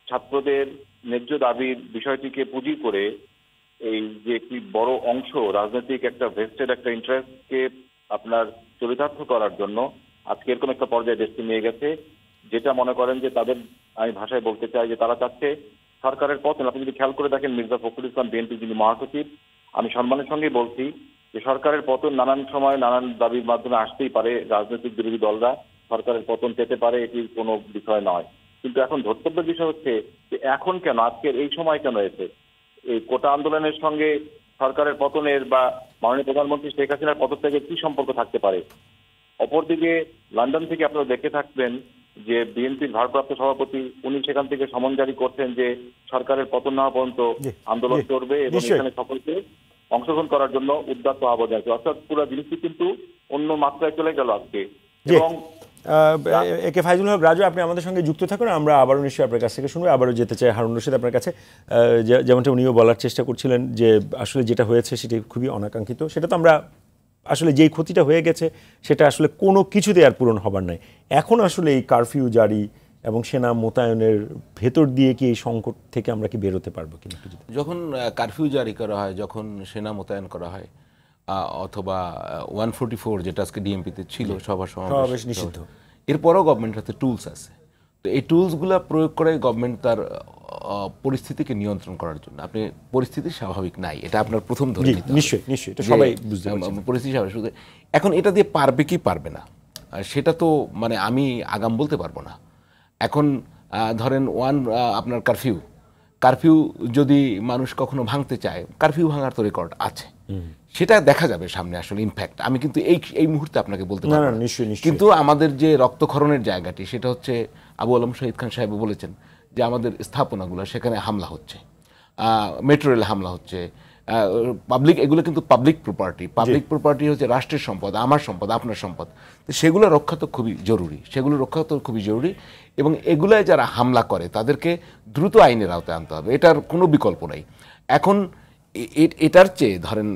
ছাত্রদের ন্যায্য দাবির বিষয়টিকে পুঁজি করে এই যে একটি বড় অংশ রাজনৈতিক একটা ভেস্টেড একটা ইন্টারেস্টকে আপনার চরিতার্থ করার জন্য আজকে এরকম একটা পর্যায়ে দেশকে নিয়ে গেছে, যেটা মনে করেন যে তাদের, আমি ভাষায় বলতে চাই যে তারা চাচ্ছে সরকারের পতন। আপনি যদি খেয়াল করে দেখেন, মির্জা ফখরুল ইসলাম বিএনপি যিনি মহাসচিব, আমি সম্মানের সঙ্গেই বলছি যে সরকারের পতন নানান সময় নানান দাবির মাধ্যমে আসতেই পারে, রাজনৈতিক বিরোধী দলরা সরকারের পতন পেতে পারে, এটি কোনো বিষয় নয়। কিন্তু এখন ধর্তব্যের বিষয় হচ্ছে যে এখন কেন, আজকের এই সময় কেন এসে এই কোটা আন্দোলনের সঙ্গে সরকারের পতনের বা মাননীয় প্রধানমন্ত্রী শেখ হাসিনার পদত্যাগের কি সম্পর্ক থাকতে পারে? অপরদিকে লন্ডন থেকে আপনারা দেখে থাকবেন যে বিএনপির ভারপ্রাপ্ত সভাপতি উনি সেখান থেকে সমন জারি করছেন যে সরকারের পতন না হওয়া পর্যন্ত আন্দোলন করবে এবং এখানে সকলকে অংশগ্রহণ করার জন্য উদ্যত আহ্বান জানাচ্ছে। অর্থাৎ পুরো জিনিসটি কিন্তু অন্য মাত্রায় চলে গেল আজকে। এবং একে ফাইজুল হক রাজু, আপনি আমাদের সঙ্গে যুক্ত থাকুন, আমরা আবারও নিশ্চয়ই আপনার কাছ থেকে শুনবো। আবারও যেতে চাই হারুন রশিদ আপনার কাছে। যেমনটা উনিও বলার চেষ্টা করছিলেন যে আসলে যেটা হয়েছে সেটি খুবই অনাকাঙ্ক্ষিত, সেটা তো আমরা আসলে যেই ক্ষতিটা হয়ে গেছে সেটা আসলে কোনো কিছুতে আর পূরণ হবার নাই। এখন আসলে এই কারফিউ জারি এবং সেনা মোতায়েনের ভেতর দিয়ে কি এই সংকট থেকে আমরা কি বেরোতে পারবো কিনা? যখন কারফিউ জারি করা হয়, যখন সেনা মোতায়েন করা হয়, অথবা 144 যেটা আজকে ডিএমপিতে ছিল সভা সমাবেশ নিষিদ্ধ, এরপরও গভর্নমেন্টের হাতে টুলস আছে। তো এই টুলসগুলো প্রয়োগ করে গভর্নমেন্ট তার পরিস্থিতিকে নিয়ন্ত্রণ করার জন্য, আপনি পরিস্থিতি স্বাভাবিক নাই, এটা আপনার প্রথম ধরে নিতে হবে। নিশ্চয়ই এটা সবাই বুঝতে পারছে পরিস্থিতি স্বাভাবিক। এখন এটা দিয়ে পারবে কি পারবে না সেটা তো মানে আমি আগাম বলতে পারবো না। এখন ধরেন আপনার কারফিউ যদি মানুষ কখনো ভাঙতে চায়, কারফিউ ভাঙার তো রেকর্ড আছে, সেটা দেখা যাবে সামনে আসলে ইমপ্যাক্ট। আমি কিন্তু এই মুহূর্তে আপনাকে বলতে পারবো না। কিন্তু আমাদের যে রক্তক্ষরণের জায়গাটি সেটা হচ্ছে, আবু আলম শহীদ খান সাহেব বলেছেন যে আমাদের স্থাপনাগুলো সেখানে হামলা হচ্ছে, মেট্রো রেল হামলা হচ্ছে, পাবলিক, এগুলো কিন্তু পাবলিক প্রপার্টি হচ্ছে রাষ্ট্রের সম্পদ, আমার সম্পদ, আপনার সম্পদ। তো সেগুলো রক্ষা তো খুবই জরুরি, এবং এগুলায় যারা হামলা করে তাদেরকে দ্রুত আইনের আওতায় আনতে হবে, এটার কোনো বিকল্প নাই। এখন এটার চেয়ে ধরেন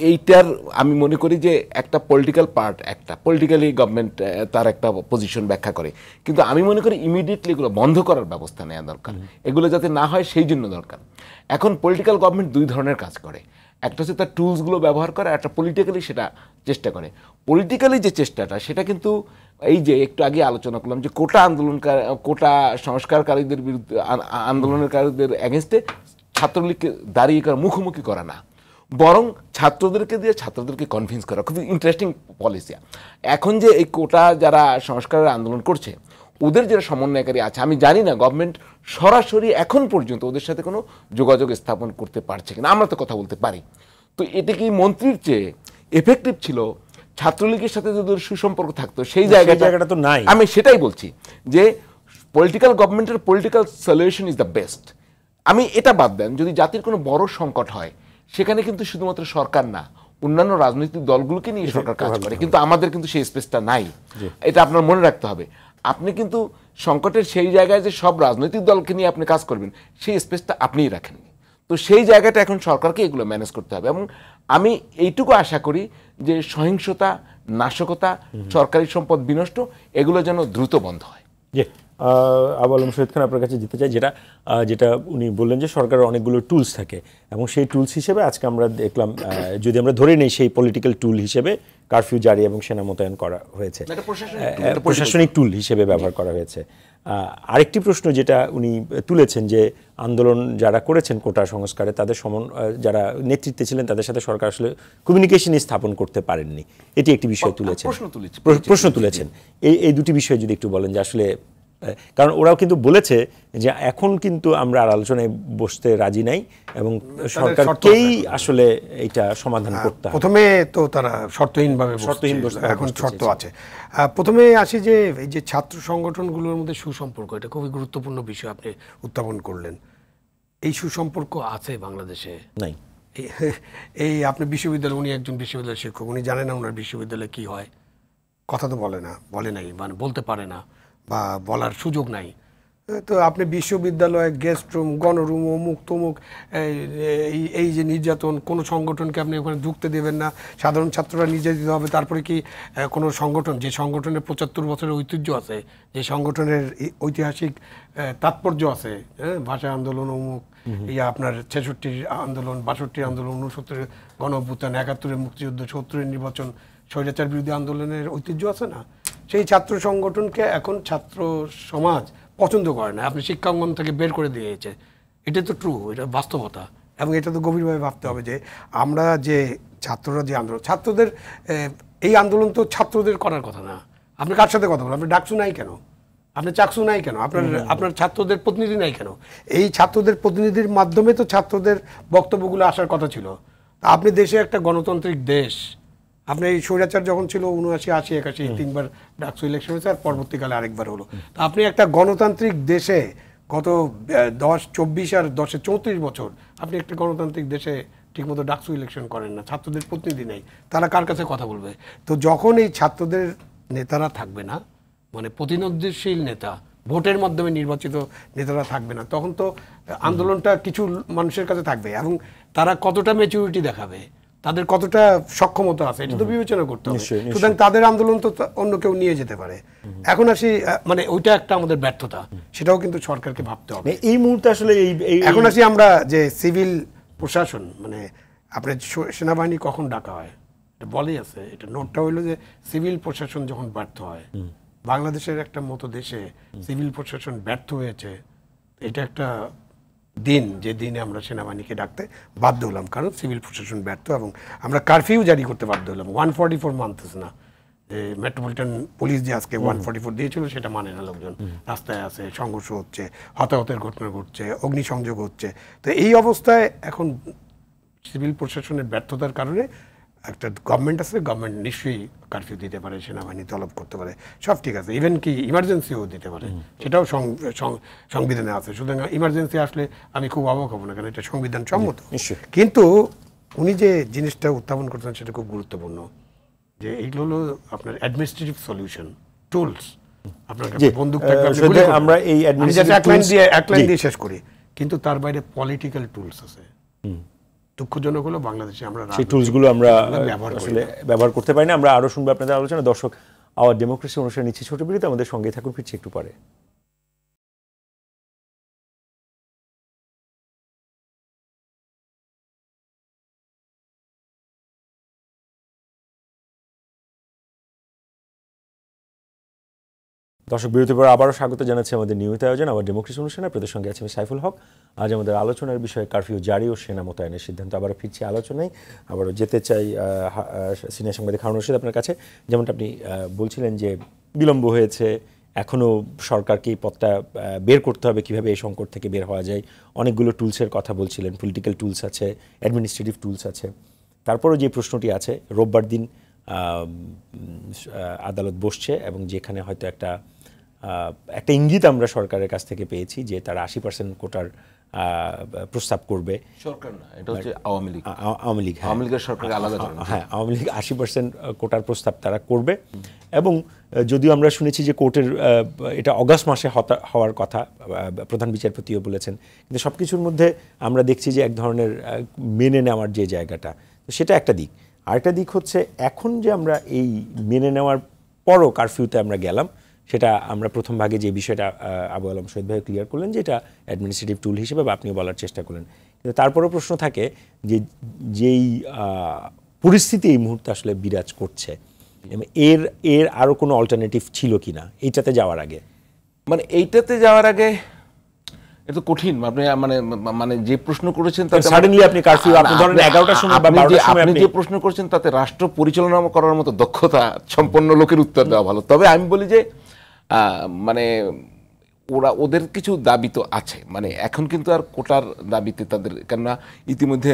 এইটার আমি মনে করি যে একটা পলিটিক্যাল পার্ট, একটা পলিটিক্যালি গভর্নমেন্ট তার একটা পজিশন ব্যাখ্যা করে, কিন্তু আমি মনে করি ইমিডিয়েটলি এগুলো বন্ধ করার ব্যবস্থা নেওয়া দরকার, এগুলো যাতে না হয় সেই জন্য দরকার। এখন পলিটিক্যাল গভর্নমেন্ট দুই ধরনের কাজ করে, একটা হচ্ছে তার টুলসগুলো ব্যবহার করে, একটা পলিটিক্যালি সেটা চেষ্টা করে। পলিটিক্যালি যে চেষ্টাটা সেটা কিন্তু এই যে একটু আগে আলোচনা করলাম যে কোটা সংস্কারকারীদের বিরুদ্ধে, আন্দোলনকারীদের এগেনস্টে ছাত্রলীগকে দাঁড়িয়ে করা, মুখোমুখি করা না, বরং ছাত্রদেরকে দিয়ে ছাত্রদেরকে কনভিন্স করা। খুবই ইন্টারেস্টিং পলিসি। এখন যে এই কোটা যারা সংস্কারের আন্দোলন করছে, ওদের যারা সমন্বয়কারী আছে, আমি জানি না গভর্নমেন্ট সরাসরি এখন পর্যন্ত ওদের সাথে কোনো যোগাযোগ স্থাপন করতে পারছে কিনা, আমরা তো কথা বলতে পারি। তো এটা কি মন্ত্রীর চেয়ে এফেক্টিভ ছিল ছাত্রলীগের সাথে যদি সুসম্পর্ক থাকতো, সেই জায়গাটা তো নাই। আমি সেটাই বলছি যে পলিটিক্যাল গভর্নমেন্টের political solution is the best. আমি এটা বাদ দেন, যদি জাতির কোনো বড় সংকট হয়, সেখানে কিন্তু শুধুমাত্র সরকার না, অন্যান্য রাজনৈতিক দলগুলোকে নিয়ে সরকার কাজ করে, কিন্তু আমাদের কিন্তু সেই স্পেসটা নাই। এটা আপনার মনে রাখতে হবে। আপনি কিন্তু সংকটের সেই জায়গায় যে সব রাজনৈতিক দলকে নিয়ে আপনি কাজ করবেন, সেই স্পেসটা আপনিই রাখেননি। তো সেই জায়গাটা এখন সরকারকে এগুলো ম্যানেজ করতে হবে। এবং আমি এইটুকু আশা করি যে সহিংসতা, নাশকতা, সরকারি সম্পদ বিনষ্ট, এগুলো যেন দ্রুত বন্ধ হয়। আবু আলম শহীদ খান আপনার কাছে যেতে চাই, যেটা উনি বললেন যে সরকারের অনেকগুলো টুলস থাকে, এবং সেই টুলস হিসেবে আজকে আমরা দেখলাম, যদি আমরা ধরে নিই সেই পলিটিক্যাল টুল হিসেবে কারফিউ জারি এবং সেনা মোতায়েন করা হয়েছে, প্রশাসনিক টুল হিসেবে ব্যবহার করা হয়েছে। আরেকটি প্রশ্ন যেটা উনি তুলেছেন যে আন্দোলন যারা করেছেন কোটা সংস্কারে, তাদের যারা নেতৃত্বে ছিলেন তাদের সাথে সরকার আসলে কমিউনিকেশনই স্থাপন করতে পারেননি, এটি একটি বিষয় তুলেছেন, প্রশ্ন তুলেছেন। এই দুটি বিষয় যদি একটু বলেন যে আসলে কারণ ওরাও কিন্তু বলেছে যে এখন কিন্তু আমরা আর আলোচনায় বসতে রাজি নাই এবং সরকারকেই আসলে এটা সমাধান করতে হবে। প্রথমে তো তারা শর্তহীনভাবে এখন শর্ত আছে। প্রথমে আসি যে এই যে ছাত্র সংগঠনগুলোর মধ্যে সুসম্পর্ক, এটা খুবই গুরুত্বপূর্ণ বিষয় আপনি উত্থাপন করলেন। এই সুসম্পর্ক আছে বাংলাদেশে? নাই। এই আপনি বিশ্ববিদ্যালয়, উনি একজন বিশ্ববিদ্যালয় শিক্ষক, উনি জানেন না ওনার বিশ্ববিদ্যালয়ে কি হয়? কথা তো বলে নাই, মানে বলতে পারে না বা বলার সুযোগ নাই। তো আপনি বিশ্ববিদ্যালয়ে গেস্ট রুম, গণরুম, অমুক তমুক, এই যে নির্যাতন, কোনো সংগঠনকে আপনি ওখানে ঢুকতে দেবেন না, সাধারণ ছাত্ররা নির্যাতিত হবে। তারপরে কি কোনো সংগঠন, যে সংগঠনের ৭৫ বছরের ঐতিহ্য আছে, যে সংগঠনের ঐতিহাসিক তাৎপর্য আছে, ভাষা আন্দোলন, অমুক আপনার ৬৬ আন্দোলন, ৬২ আন্দোলন, ৬৯ গণ অভ্যুত্থান, ৭১ মুক্তিযুদ্ধ, ৭০ নির্বাচন, স্বৈরাচার বিরোধী আন্দোলনের ঐতিহ্য আছে না? সেই ছাত্র সংগঠনকে এখন ছাত্র সমাজ পছন্দ করে না, আপনি শিক্ষাঙ্গন থেকে বের করে দিয়েছে। এটা তো ট্রু, এটা বাস্তবতা। এবং এটা তো গভীরভাবে ভাবতে হবে যে আমরা যে ছাত্ররা যে আন্দোলন, ছাত্রদের এই আন্দোলন তো ছাত্রদের করার কথা না। আপনি কার সাথে কথা বলেন? আপনি ডাকসু নাই কেন? আপনি চাকসু নাই কেন? আপনার ছাত্রদের প্রতিনিধি নাই কেন? এই ছাত্রদের প্রতিনিধির মাধ্যমে তো ছাত্রদের বক্তব্যগুলো আসার কথা ছিল। আপনি দেশে একটা গণতান্ত্রিক দেশ, আপনি এই স্বৈরাচার যখন ছিল ৭৯, ৮০, ৮১, ৩বার ডাকসু ইলেকশন হয়েছে, আর পরবর্তীকালে আরেকবার হলো। তা আপনি একটা গণতান্ত্রিক দেশে গত ১০-২৪ আর ১০-এ ৩৪ বছর আপনি একটা গণতান্ত্রিক দেশে ঠিকমতো ডাকসু ইলেকশন করেন না, ছাত্রদের প্রতিনিধি নেই, তারা কার কাছে কথা বলবে? তো যখন এই ছাত্রদের নেতারা থাকবে না, মানে প্রতিনিধিশীল নেতা, ভোটের মাধ্যমে নির্বাচিত নেতারা থাকবে না, তখন তো আন্দোলনটা কিছু মানুষের কাছে থাকবে। এবং তারা কতটা ম্যাচুরিটি দেখাবে, তাদের কতটা সক্ষমতা আছে, এটা তো বিবেচনা করতে হবে। সুতরাং তাদের আন্দোলন তো অন্য কেউ নিয়ে যেতে পারে। এখন আসি, মানে ওইটা একটা আমাদের ব্যর্থতা, সেটাও কিন্তু সরকারকে ভাবতে হবে এই মুহূর্তে আসলে। এখন আসি আমরা যে সিভিল প্রশাসন, মানে আপনার সেনাবাহিনী কখন ডাকা হয় এটা বলেই আছে, এটা নোটটা হইলো যে সিভিল প্রশাসন যখন ব্যর্থ হয়, বাংলাদেশের একটা মতো দেশে সিভিল প্রশাসন ব্যর্থ হয়েছে, এটা একটা দিন যে দিনে আমরা সেনাবাহিনীকে ডাকতে বাধ্য হলাম, কারণ সিভিল প্রশাসন ব্যর্থ এবং আমরা কারফিউ জারি করতে বাধ্য হলাম। 144 মানতেছে না, যে মেট্রোপলিটন পুলিশ যে আজকে 144 দিয়েছিল সেটা মানে না, লোকজন রাস্তায় আছে, সংঘর্ষ হচ্ছে, হতাহতের ঘটনা ঘটছে, অগ্নিসংযোগ হচ্ছে। তো এই অবস্থায় এখন সিভিল প্রশাসনের ব্যর্থতার কারণে একটা গভর্নমেন্ট আছে, গভর্নমেন্ট নিশ্চয়ই কারফিউ দিতে পারে, সেনাবাহিনী তলব করতে পারে, সব ঠিক আছে, ইভেন কি ইমার্জেন্সিও দিতে পারে, সেটাও সংবিধানে আছে। সুতরাং ইমার্জেন্সি আসলে আমি খুব অবাক হব না, কারণ এটা সংবিধান সম্মত। কিন্তু উনি যে জিনিসটা উত্থাপন করছেন সেটা খুব গুরুত্বপূর্ণ, যে এইগুলো হলো আপনার অ্যাডমিনিস্ট্রেটিভ সলিউশন, টুলস। আপনার কাছে বন্দুক থাকবে, আমরা এই এক লাইন দিয়ে শেষ করি, কিন্তু তার বাইরে পলিটিক্যাল টুলস আছে। দুঃখজনক হলো বাংলাদেশে আমরা সেই টুলসগুলো আমরা আসলে ব্যবহার করতে পারি না। আমরা আরো শুনবো আপনাদের আলোচনা। দর্শক, আওয়ার ডেমোক্রেসি অনুষ্ঠানে নিচ্ছি ছোট বিরতি, আমাদের সঙ্গেই থাকুন, ফিরছি একটু পরে। দর্শক, বিরতির পর আবারও স্বাগত জানাচ্ছি আমাদের নিয়মিত আয়োজন আওয়ার ডেমোক্রেসি অনুষ্ঠানে। আপনাদের সঙ্গে আছে আমি সাইফুল হক। আজ আমাদের আলোচনার বিষয়ে কারফিউ জারি ও সেনা মোতায়েনের সিদ্ধান্ত। আবারও ফিরছি আলোচনায়, আবারও যেতে চাই সিনিয়র সাংবাদিক হারুন রশিদ আপনার কাছে। যেমনটা আপনি বলছিলেন যে বিলম্ব হয়েছে, এখনও সরকারকে এই পথটা বের করতে হবে, কীভাবে এই সংকট থেকে বের হওয়া যায়। অনেকগুলো টুলসের কথা বলছিলেন, পলিটিক্যাল টুলস আছে, অ্যাডমিনিস্ট্রেটিভ টুলস আছে। তারপরও যে প্রশ্নটি আছে, রোববার দিন আদালত বসছে এবং যেখানে হয়তো একটা ইঙ্গিত আমরা সরকারের কাছ থেকে পেয়েছি যে তারা 80% কোটার প্রস্তাব করবে। সরকার না, এটা হচ্ছে আওয়ামী লীগ। আওয়ামী লীগের সরকার আলাদা, হ্যাঁ, আওয়ামী লীগ 80% কোটার প্রস্তাব তারা করবে। এবং যদিও আমরা শুনেছি যে কোর্টের এটা অগাস্ট মাসে হওয়ার কথা, প্রধান বিচারপতিও বলেছেন, কিন্তু সব কিছুর মধ্যে আমরা দেখছি যে এক ধরনের মেনে নেওয়ার যে জায়গাটা, তো সেটা একটা দিক। আরেকটা দিক হচ্ছে এখন যে আমরা এই মেনে নেওয়ার পরও কারফিউতে আমরা গেলাম, সেটা আমরা প্রথম ভাগে যে বিষয়টা আবু আলম শহীদ ভাই ক্লিয়ার করলেন যে এটা অ্যাডমিনিস্ট্রেটিভ টুল হিসেবে বা আপনিও বলার চেষ্টা করলেন, কিন্তু তারপরেও প্রশ্ন থাকে যে যেই পরিস্থিতি এই মুহূর্তে আসলে বিরাজ করছে, এর আরও কোনো অল্টারনেটিভ ছিল কি না এইটাতে যাওয়ার আগে? মানে এইটাতে যাওয়ার আগে এটা কঠিন। আপনি মানে যে প্রশ্ন করেছেন তাতে সাডেনলি আপনি কারফিউ আপনি ধরেন 11টার সময় বা 12টার সময় আপনি যে প্রশ্ন করেছেন তাতে রাষ্ট্র পরিচালনা করার মতো দক্ষতা সম্পন্ন লোকের উত্তর দেওয়া ভালো। তবে আমি বলি যে মানে ওদের কিছু দাবি তো আছে, মানে এখন কিন্তু আর কোটার দাবিতে তাদের, কেননা ইতিমধ্যে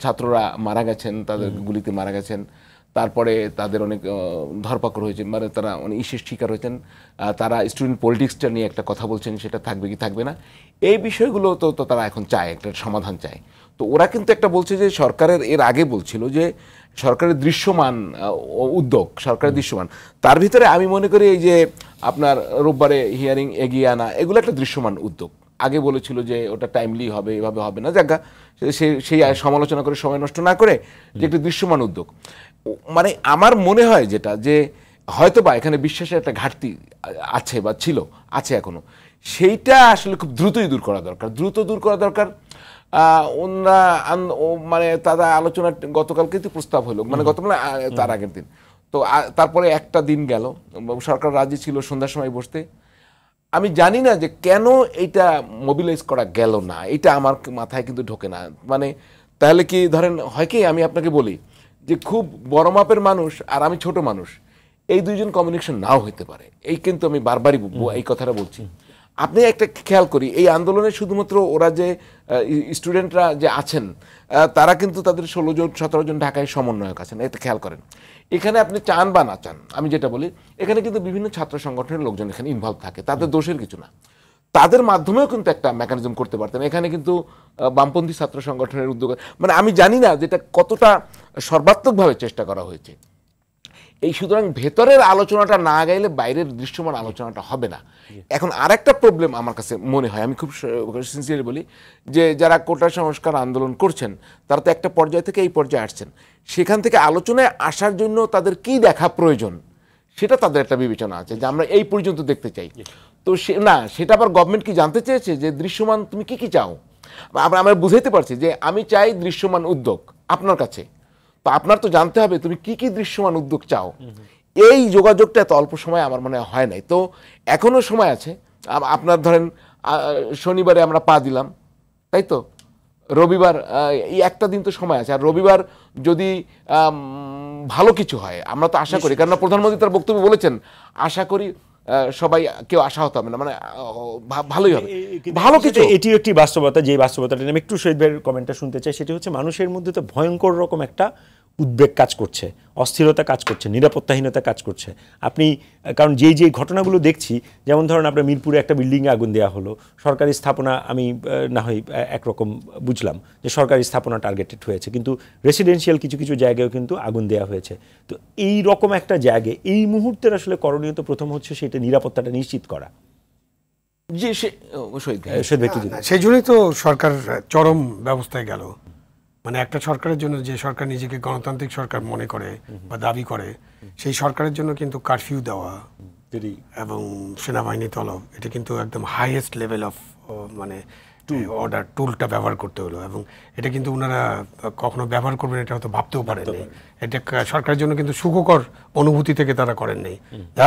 ছাত্ররা মারা গেছেন, তাদের গুলিতে মারা গেছেন, তারপরে তাদের অনেক ধরপাকড় হয়েছে, মানে তারা অনেক ইস্যুর শিকার হয়েছেন, তারা স্টুডেন্ট পলিটিক্সটা নিয়ে একটা কথা বলছেন, সেটা থাকবে কি থাকবে না, এই বিষয়গুলো তো তারা এখন চায়, একটা সমাধান চায়। তো ওরা কিন্তু একটা বলছে যে সরকারের এর আগে বলছিল যে সরকারের দৃশ্যমান উদ্যোগ, সরকারের দৃশ্যমান, তার ভিতরে আমি মনে করি এই যে আপনার রোববারে হিয়ারিং এগিয়ে আনা, এগুলো একটা দৃশ্যমান উদ্যোগ। আগে বলেছিল যে ওটা টাইমলি হবে, এভাবে হবে না, জায়গা সেই সমালোচনা করে সময় নষ্ট না করে যে একটা দৃশ্যমান উদ্যোগ। মানে আমার মনে হয় যেটা, যে হয়তো বা এখানে বিশ্বাসের একটা ঘাটতি আছে বা ছিল, আছে এখনো, সেইটা আসলে খুব দ্রুতই দূর করা দরকার, দ্রুত দূর করা দরকার। ওনারা মানে তারা আলোচনা গতকাল কিন্তু প্রস্তাব হলো, মানে তার আগের দিন, তো তারপরে একটা দিন গেল, সরকার রাজি ছিল সন্ধ্যার সময় বসতে। আমি জানি না যে কেন এইটা মোবিলাইজ করা গেল না, এটা আমার মাথায় কিন্তু ঢোকে না। মানে তাহলে কি ধরেন হয় কি, আমি আপনাকে বলি যে খুব বড় মাপের মানুষ আর আমি ছোট মানুষ, এই দুইজন কমিউনিকেশন নাও হইতে পারে, এই কিন্তু আমি বারবারই এই কথাটা বলছি। আপনি একটা খেয়াল করি, এই আন্দোলনে শুধুমাত্র ওরা যে স্টুডেন্টরা যে আছেন, তারা কিন্তু তাদের 16 জন 17 জন ঢাকায় সমন্বয়ক আছেন, এটা খেয়াল করেন। এখানে আপনি চান বা না চান, আমি যেটা বলি, এখানে কিন্তু বিভিন্ন ছাত্র সংগঠনের লোকজন এখানে ইনভলভ থাকে, তাদের দোষের কিছু না, তাদের মাধ্যমেও কিন্তু একটা মেকানিজম করতে পারতেন। এখানে কিন্তু বামপন্থী ছাত্র সংগঠনের উদ্যোগ, মানে আমি জানি না যেটা কতটা সর্বাত্মকভাবে চেষ্টা করা হয়েছে। এই সুতরাং ভেতরের আলোচনাটা না গাইলে বাইরের দৃশ্যমান আলোচনাটা হবে না। এখন আরেকটা প্রবলেম আমার কাছে মনে হয়, আমি খুব সিনসিয়ারলি বলি, যে যারা কোটা সংস্কার আন্দোলন করছেন তারা তো একটা পর্যায় থেকে এই পর্যায়ে আসছেন, সেখান থেকে আলোচনায় আসার জন্য তাদের কি দেখা প্রয়োজন সেটা তাদের একটা বিবেচনা আছে, যে আমরা এই পর্যন্ত দেখতে চাই। তো সেটা আবার গভর্নমেন্ট কি জানতে চেয়েছে যে দৃশ্যমান তুমি কি কি চাও? আমরা বুঝাইতে পারছি যে আমি চাই দৃশ্যমান উদ্যোগ আপনার কাছে, তো আপনার তো জানতে হবে তুমি কি কি দৃশ্যমান উদ্যোগ চাও। এই যোগাযোগটা এত অল্প সময় আমার মনে হয় নাই। তো এখনো সময় আছে। আপনার ধরেন শনিবারে আমরা পা দিলাম, তাই তো, রবিবার এই একটা দিন তো সময় আছে। আর রবিবার যদি ভালো কিছু হয়, আমরা তো আশা করি, কারণ প্রধানমন্ত্রী তার বক্তব্য বলেছেন, আশা করি সবাই কেউ আশাহত হবে না, মানে ভালোই হবে, ভালো কিছু। এটি একটি বাস্তবতা, যে বাস্তবতাটা আমি একটু শহীদ ভাইয়ের কমেন্টটা শুনতে চাই। সেটি হচ্ছে মানুষের মধ্যে তো ভয়ঙ্কর রকম একটা উদ্বেগ কাজ করছে, অস্থিরতা কাজ করছে, নিরাপত্তাহীনতা কাজ করছে। আপনি কারণ যেই ঘটনাগুলো দেখছি, যেমন ধরেন আপনার মিরপুরে একটা বিল্ডিংয়ে আগুন দেওয়া হলো, সরকারি স্থাপনা, আমি না হয় একরকম বুঝলাম যে সরকারি স্থাপনা টার্গেটেড হয়েছে, কিন্তু রেসিডেন্সিয়াল কিছু কিছু জায়গায়ও কিন্তু আগুন দেওয়া হয়েছে। তো এই রকম একটা জায়গায় এই মুহূর্তের আসলে করণীয় তো প্রথম হচ্ছে সেটা নিরাপত্তাটা নিশ্চিত করা। যে সেই জন্যই তো সরকার চরম ব্যবস্থায় গেল। মানে একটা সরকারের জন্য, যে সরকার নিজেকে গণতান্ত্রিক সরকার মনে করে বা দাবি করে, সেই সরকারের জন্য কিন্তু কারফিউ দেওয়া এবং সেনাবাহিনী তলব, এটা কিন্তু একদম হাইয়েস্ট লেভেল অফ মানে অর্ডার টুলটা ব্যবহার করতে হলো। এবং এটা কিন্তু ওনারা কখনো ব্যবহার করবেন এটা হয়তো ভাবতেও পারেননি। এটা সরকারের জন্য কিন্তু সুখকর অনুভূতি থেকে তারা করেননি,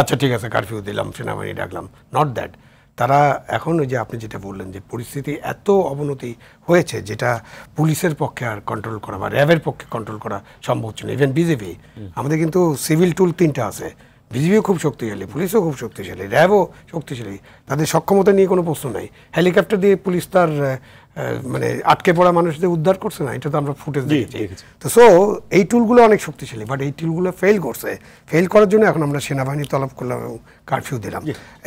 আচ্ছা ঠিক আছে কারফিউ দিলাম, সেনাবাহিনী ডাকলাম, নট দ্যাট। তারা এখন ওই যে আপনি যেটা বললেন, যে পরিস্থিতি এত অবনতি হয়েছে যেটা পুলিশের পক্ষে আর কন্ট্রোল করা বা র্যাবের পক্ষে কন্ট্রোল করা সম্ভব হচ্ছে না। ইভেন বিজেপি, আমাদের কিন্তু সিভিল টুল 3টা আছে, বিজেপিও খুব শক্তিশালী, পুলিশও খুব শক্তিশালী, র্যাবও শক্তিশালী, তাদের সক্ষমতা নিয়ে কোনো প্রশ্ন নাই। হেলিকপ্টার দিয়ে পুলিশ তার মানে আটকে পড়া মানুষদের উদ্ধার করছে না, এটা তো আমরা ফুটেজ দেখেছি। তো সো এই টুলগুলো অনেক শক্তিশালী, বাট এই টুলগুলো ফেল করছে। ফেল করার জন্য এখন আমরা সেনাবাহিনী তলব করলাম এবং কারফিউ দিলাম,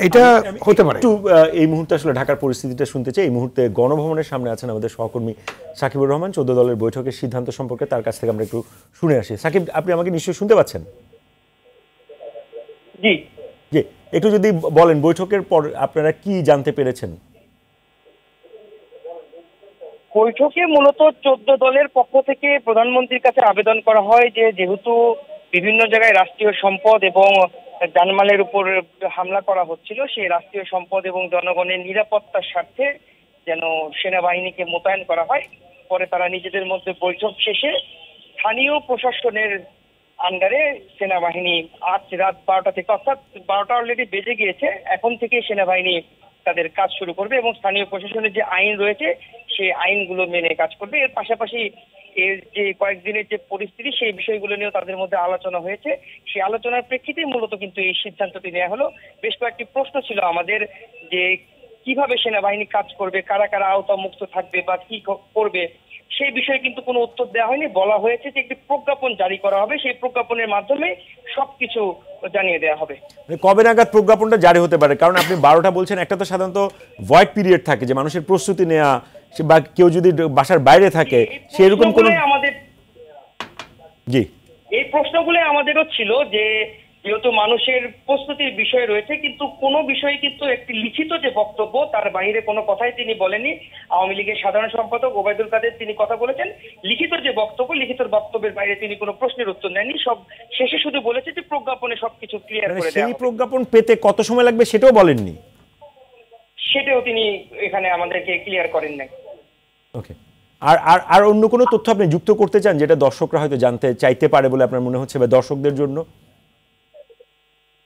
এটা হতে পারে। একটু এই মুহূর্তে আসলে ঢাকার পরিস্থিতিটা শুনতে চাই। এই মুহূর্তে গণভবনের সামনে আছেন আমাদের সহকর্মী সাকিবুর রহমান। 14 দলের বৈঠকের সিদ্ধান্ত সম্পর্কে তার কাছ থেকে আমরা একটু শুনে আসি। সাকিব, আপনি আমাকে নিশ্চয়ই শুনতে পাচ্ছেন? জি জি, একটু যদি বলেন বৈঠকের পর আপনারা কি জানতে পেরেছেন? বৈঠকে মূলত 14 দলের পক্ষ থেকে প্রধানমন্ত্রীর কাছে আবেদন করা হয় যে যেহেতু বিভিন্ন জায়গায় রাষ্ট্রীয় সম্পদ এবং জানমালের উপর হামলা করা হচ্ছিল, সেই রাষ্ট্রীয় সম্পদ এবং জনগণের নিরাপত্তার স্বার্থে যেন সেনাবাহিনীকে মোতায়েন করা হয়। পরে তারা নিজেদের মধ্যে বৈঠক শেষে স্থানীয় প্রশাসনের আন্ডারে সেনাবাহিনী আজ রাত 12টা থেকে, অর্থাৎ 12টা অলরেডি বেজে গিয়েছে, এখন থেকে সেনাবাহিনী তাদের কাজ শুরু করবে এবং স্থানীয় প্রশাসনের যে আইন রয়েছে সেই আইনগুলো মেনে কাজ করবে। এর পাশাপাশি এর যে কয়েকদিনের যে পরিস্থিতি সেই বিষয়গুলো নিয়েও তাদের মধ্যে আলোচনা হয়েছে। সেই আলোচনার প্রেক্ষিতেই মূলত কিন্তু এই সিদ্ধান্তটি নেওয়া হলো। বেশ কয়েকটি প্রশ্ন ছিল আমাদের, যে কিভাবে সেনাবাহিনী কাজ করবে, কারা কারা আওতামুক্ত থাকবে বা কি করবে, সেই বিষয়ে কিন্তু কোনো উত্তর দেওয়া হয়নি। বলা হয়েছে যে একটি প্রজ্ঞাপন জারি করা হবে, সেই প্রজ্ঞাপনের মাধ্যমে সবকিছু জানিয়ে দেওয়া হবে। কবে নাগাদ প্রজ্ঞাপনটা জারি হতে পারে? কারণ আপনি 12টা বলছেন, একটা তো সাধারণত ভয়েড পিরিয়ড থাকে, যে মানুষের প্রস্তুতি নেওয়া, বা কেউ যদি বাসার বাইরে থাকে সেরকম কোনো আমাদের জি এই প্রশ্নগুলো আমাদেরও ছিল, যে যেহেতু মানুষের প্রস্তুতির বিষয় রয়েছে, কিন্তু কোনো বিষয়ে কিন্তু একটি লিখিত যে বক্তব্য, তার বাইরে কোনো কথাই তিনি বলেননি। আওয়ামী লীগের সাধারণ সম্পাদক ওবায়দুল কাদের তিনি কথা বলেছেন, লিখিত যে বক্তব্য, লিখিত বক্তব্যের বাইরে তিনি কোনো প্রশ্নের উত্তর নেননি। সব শেষে শুধু বলেছে যে প্রজ্ঞাপনে সবকিছু ক্লিয়ার করে দেওয়া সেই হবে। প্রজ্ঞাপন পেতে কত সময় লাগবে সেটাও বলেননি, সেটাও তিনি এখানে আমাদেরকে ক্লিয়ার করেন নাই। ওকে। আর আর আর অন্য কোনো তথ্য আপনি যুক্ত করতে চান যেটা দর্শকরা হয়তো জানতে চাইতে পারে বলে আপনার মনে হচ্ছে, বা দর্শকদের জন্য?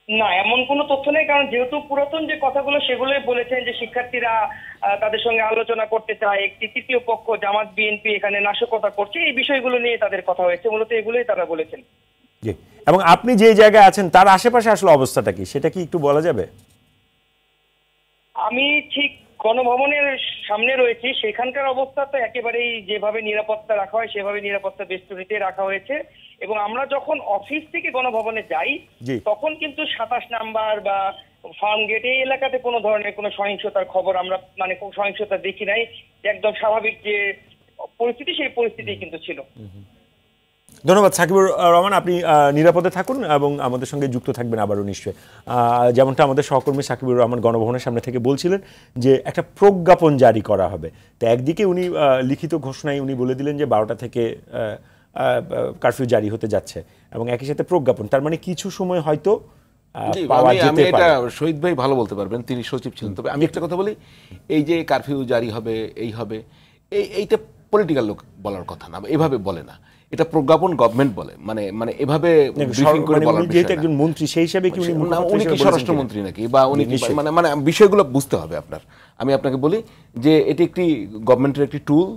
না, এমন কোনো তথ্য নেই, কারণ যেহেতু পুরাতন যে কথাগুলো সেগুলোই বলেছেন, যে শিক্ষার্থীরা তাদের সঙ্গে আলোচনা করতে চায়, একটি তৃতীয় পক্ষ জামাত বিএনপি এখানে নাশকতা করছে, এই বিষয়গুলো নিয়ে তাদের কথা হয়েছে, মূলত এগুলোই তারা বলেছেন। জি। এবং আপনি যে জায়গায় আছেন তার আশেপাশে আসলে অবস্থাটা কি, সেটা কি একটু বলা যাবে? আমি ঠিক গণভবনের সামনে রয়েছি, সেখানকার অবস্থা তো একেবারেই যেভাবে নিরাপত্তা রাখা হয় সেভাবে নিরাপত্তা বেষ্টনীতে রাখা হয়েছে। এবং আমরা যখন অফিস থেকে গণভবনে যাই তখন কিন্তু 27 নাম্বার বা ফার্ম গেট এই এলাকাতে কোনো ধরনের কোনো সহিংসতার খবর আমরা সহিংসতা দেখি নাই। একদম স্বাভাবিক যে পরিস্থিতি, সেই পরিস্থিতি কিন্তু ছিল। ধন্যবাদ সাকিবুর রহমান, আপনি নিরাপদে থাকুন এবং আমাদের সঙ্গে যুক্ত থাকবেন আবারও নিশ্চয়ই। যেমনটা আমাদের সহকর্মী সাকিবুর রহমান গণভবনের সামনে থেকে বলছিলেন যে একটা প্রজ্ঞাপন জারি করা হবে। তো একদিকে উনি লিখিত ঘোষণায় উনি বলে দিলেন যে 12টা থেকে কারফিউ জারি হতে যাচ্ছে, এবং একই সাথে প্রজ্ঞাপন, তার মানে কিছু সময় হয়তো পাওয়া যেতে পারে। এটা শহীদ ভাই ভালো বলতে পারবেন, তিনি সচিব ছিলেন। তবে আমি একটা কথা বলি, এই যে কারফিউ জারি হবে, এই হবে, এইটা পলিটিক্যাল লোক বলার কথা না, এভাবে বলে না, এটা প্রজ্ঞাপন গভর্নমেন্ট বলে। মানে এভাবে ব্রিফিং করে বলার বিষয় না। একজন মন্ত্রী সেই হিসেবে কি উনি কি স্বরাষ্ট্রমন্ত্রী নাকি, বা উনি মানে বিষয়গুলো বুঝতে হবে আপনার। আমি আপনাকে বলি যে এটি একটি গভর্নমেন্টের একটি টুল,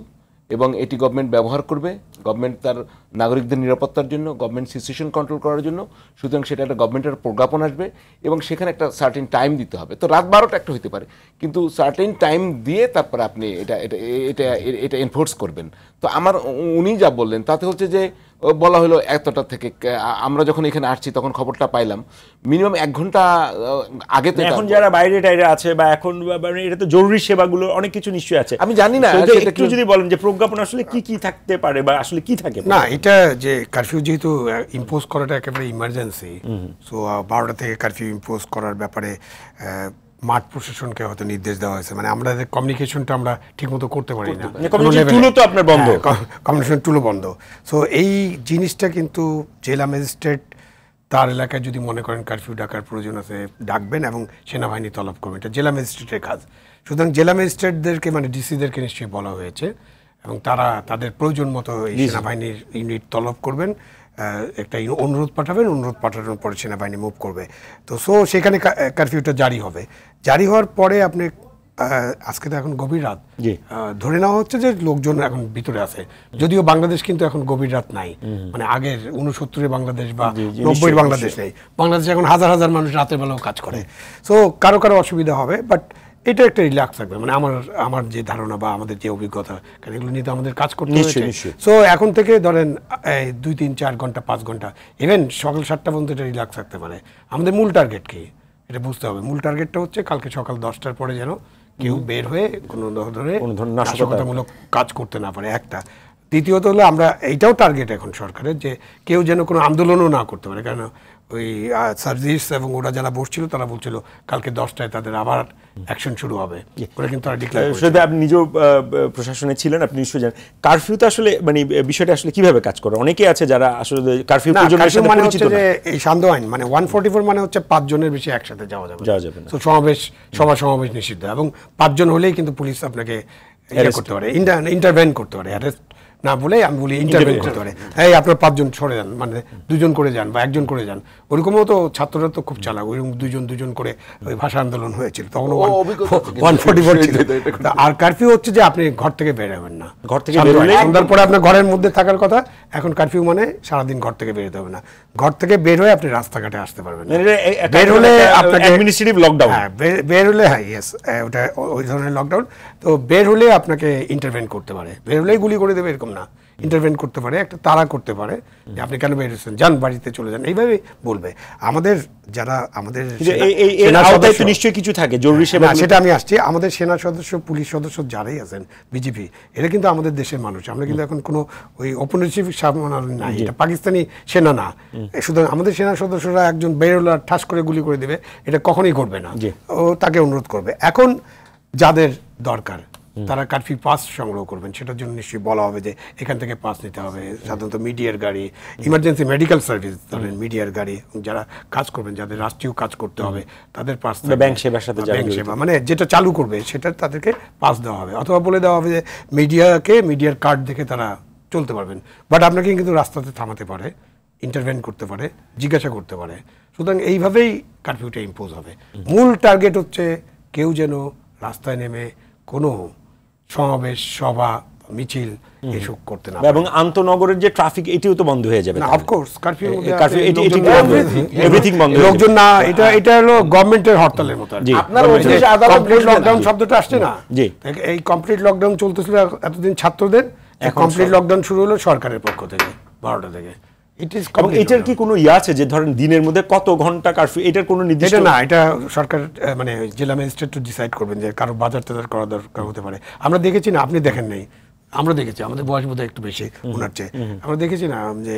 এবং এটি গভর্নমেন্ট ব্যবহার করবে, গভর্নমেন্ট তার নাগরিকদের নিরাপত্তার জন্য, গভর্নমেন্ট সিচুয়েশন কন্ট্রোল করার জন্য। সুতরাং সেটা একটা গভর্নমেন্টের প্রজ্ঞাপন আসবে, এবং সেখানে একটা সার্টেন টাইম দিতে হবে। তো রাত 12টা একটা হতে পারে, কিন্তু সার্টেন টাইম দিয়ে তারপরে আপনি এটা এটা এটা এটা এনফোর্স করবেন। তো উনি যা বললেন তাতে হচ্ছে যে বলা হলো এতটা থেকে, আমরা যখন এখানে আসছি তখন খবরটা পাইলাম মিনিমাম 1 ঘন্টা আগে। তো এখন যারা বাইরে টাইরে আছে, বা এখন এটা তো জরুরি সেবাগুলো অনেক কিছু নিশ্চয়ই আছে, আমি জানি না, একটু যদি বলেন যে প্রজ্ঞাপন আসলে কি কি থাকতে পারে, বা আসলে কি থাকে না। এটা যে কারফিউ যেহেতু ইম্পোজ করাটা একেবারে ইমার্জেন্সি, সো 12টা থেকে কারফিউ ইম্পোজ করার ব্যাপারে মাঠ প্রশাসনকে হয়তো নির্দেশ দেওয়া হয়েছে। মানে আমরা কমিউনিকেশনটা আমরা ঠিকমতো করতে পারি না, কমিউনিকেশন টুলও বন্ধ। সো এই জিনিসটা কিন্তু জেলা ম্যাজিস্ট্রেট তার এলাকায় যদি মনে করেন কারফিউ ডাকার প্রয়োজন আছে ডাকবেন, এবং সেনাবাহিনী তলব করবেন, এটা জেলা ম্যাজিস্ট্রেটের কাজ। সুতরাং জেলা ম্যাজিস্ট্রেটদেরকে মানে ডিসিদেরকে নিশ্চয়ই বলা হয়েছে, এবং তারা তাদের প্রয়োজন মতো এই সেনাবাহিনীর ইউনিট তলব করবেন, একটা অনুরোধ পাঠাবেন, অনুরোধ পাঠানোর পরে সেনাবাহিনী মুভ করবে। তো সেখানে কারফিউটা জারি হবে। জারি হওয়ার পরে আপনি আজকে তো এখন গভীর রাত, ধরে নেওয়া হচ্ছে যে লোকজন এখন ভিতরে আছে, যদিও বাংলাদেশ কিন্তু এখন গভীর রাত নাই, মানে আগের 69-এর বাংলাদেশ বা 90-এর বাংলাদেশ নেই। বাংলাদেশ এখন হাজার হাজার মানুষ রাতের বেলাও কাজ করে। সো কারো কারো অসুবিধা হবে, বাট এটা একটা রিল্যাক্স থাকবে। মানে আমার যে ধারণা বা আমাদের যে অভিজ্ঞতা, কারণ এগুলো নিয়ে তো আমাদের কাজ করতে হচ্ছে। সো এখন থেকে ধরেন 2, 3, 4 ঘন্টা, 5 ঘন্টা, ইভেন সকাল 7টা পর্যন্ত এটা রিল্যাক্স থাকতে পারে। আমাদের মূল টার্গেট কি এটা বুঝতে হবে। মূল টার্গেটটা হচ্ছে কালকে সকাল 10টার পরে যেন কেউ বের হয়ে কোনো ধরনের নাশকতামূলক কাজ করতে না পারে, একটা। দ্বিতীয়ত হলো আমরা এইটাও টার্গেট এখন সরকারের, যে কেউ যেন কোনো আন্দোলনও না করতে পারে। কারণ ওই সার্জিস এবং ওরা যারা বসছিল তারা বলছিল কালকে 10টায় তাদের আবার অ্যাকশন শুরু হবে, ওরা কিন্তু আপনি নিজেও প্রশাসনে ছিলেন, আপনি নিশ্চয়ই জানেন কারফিউতে আসলে মানে বিষয়টা আসলে কিভাবে কাজ করে। অনেকে আছে যারা আসলে কারফিউ মানে হচ্ছে যে এই সান্ধ্য আইন, মানে 144 মানে হচ্ছে 5 জনের বেশি একসাথে যাওয়া যাবে না। তো সমাবেশ নিষিদ্ধ, এবং 5 জন হলেই কিন্তু পুলিশ আপনাকে করতে পারে, ইন্টারভেন করতে পারে, অ্যারেস্ট না বলে আমি বলি ইন্টারভেন করতে পারে, এই আপনার 5 জন সরে যান, মানে 2 জন করে যান বা 1 জন করে যান। ওরকমও তো ছাত্ররা তো খুব চালাক, ওইরকম 2 জন করে ওই ভাষা আন্দোলন হয়েছিল, তখন 144 ছিল। আর কারফিউ হচ্ছে যে আপনি ঘর থেকে বের হবেন না, ঘর থেকে বের হলে সন্ধ্যার পরে আপনার ঘরের মধ্যে থাকার কথা। এখন কারফিউ মানে সারাদিন ঘর থেকে বের হতে হবে না, ঘর থেকে বের হয়ে আপনি রাস্তাঘাটে আসতে পারবেন না। বের হলে আপনাকে অ্যাডমিনিস্ট্রেটিভ লকডাউন, হ্যাঁ বের হলে, হ্যাঁ ইয়েস, ওটা ওই ধরনের লকডাউন। তো বের হলে আপনাকে ইন্টারভেন করতে পারে, বের হলেই গুলি করে দেবে এরকম না, ইন্টারভেন করতে পারে, একটা তাড়া করতে পারে যে আপনি কেন বেরিয়েছেন, যান বাড়িতে চলে যান, এইভাবে বলবে। আমাদের যারা আমাদের নিশ্চয়ই কিছু থাকে জরুরি সেবা, সেটা আমি আসছি। আমাদের সেনা সদস্য, পুলিশ সদস্য যারাই আছেন, বিজেপি, এরা কিন্তু আমাদের দেশের মানুষ। আমরা কিন্তু এখন কোনো ওই অপরিচিত নাই, এটা পাকিস্তানি সেনা না। সুতরাং আমাদের সেনা সদস্যরা একজন বেরোলা ঠাস করে গুলি করে দেবে, এটা কখনোই করবে না, ও তাকে অনুরোধ করবে। এখন যাদের দরকার তারা কারফিউ পাস সংগ্রহ করবেন, সেটার জন্য নিশ্চয়ই বলা হবে যে এখান থেকে পাস নিতে হবে। সাধারণত মিডিয়ার গাড়ি, ইমার্জেন্সি মেডিকেল সার্ভিস ধরেন মিডিয়ার গাড়ি, যারা কাজ করবেন, যাদের রাষ্ট্রীয় কাজ করতে হবে তাদের পাস, ব্যাংক সেবার সাথে ব্যাংক সেবা মানে যেটা চালু করবে সেটা তাদেরকে পাস দেওয়া হবে, অথবা বলে দেওয়া হবে যে মিডিয়ার কার্ড দেখে তারা চলতে পারবেন। বাট আপনাকে কিন্তু রাস্তাতে থামাতে পারে, ইন্টারভেন করতে পারে, জিজ্ঞাসা করতে পারে। সুতরাং এইভাবেই কারফিউটা ইম্পোজ হবে। মূল টার্গেট হচ্ছে কেউ যেন রাস্তায় নেমে কোনো সমাবেশ, সভা, মিছিল এসব করতে না, এবং আন্তনগরের যে ট্রাফিক এটিও তো বন্ধ হয়ে যাবে। না অফকোর্স কারফিউ এভরিথিং বন্ধ, লোকজন না, এটা হলো গভর্নমেন্টের হরতালের মতো। আপনার কমপ্লিট লকডাউন শব্দটা আসছে না, এই কমপ্লিট লকডাউন চলতেছিল এতদিন ছাত্রদের, কমপ্লিট লকডাউন শুরু হলো সরকারের পক্ষ থেকে 12টা থেকে। এটার কি কোনো আছে যে ধরেন দিনের মধ্যে কত ঘন্টা কারফিউ, এটার কোনো নির্দিষ্ট না? এটা সরকার মানে জেলা ম্যাজিস্ট্রেট ডিসাইড করবেন যে কারো বাজার টাজার করা দরকার হতে পারে। আমরা দেখেছি না, আপনি দেখেন নাই, আমরা দেখেছি, আমাদের বয়স বোধহয় একটু বেশি ওনার চেয়ে, আমরা দেখেছি না যে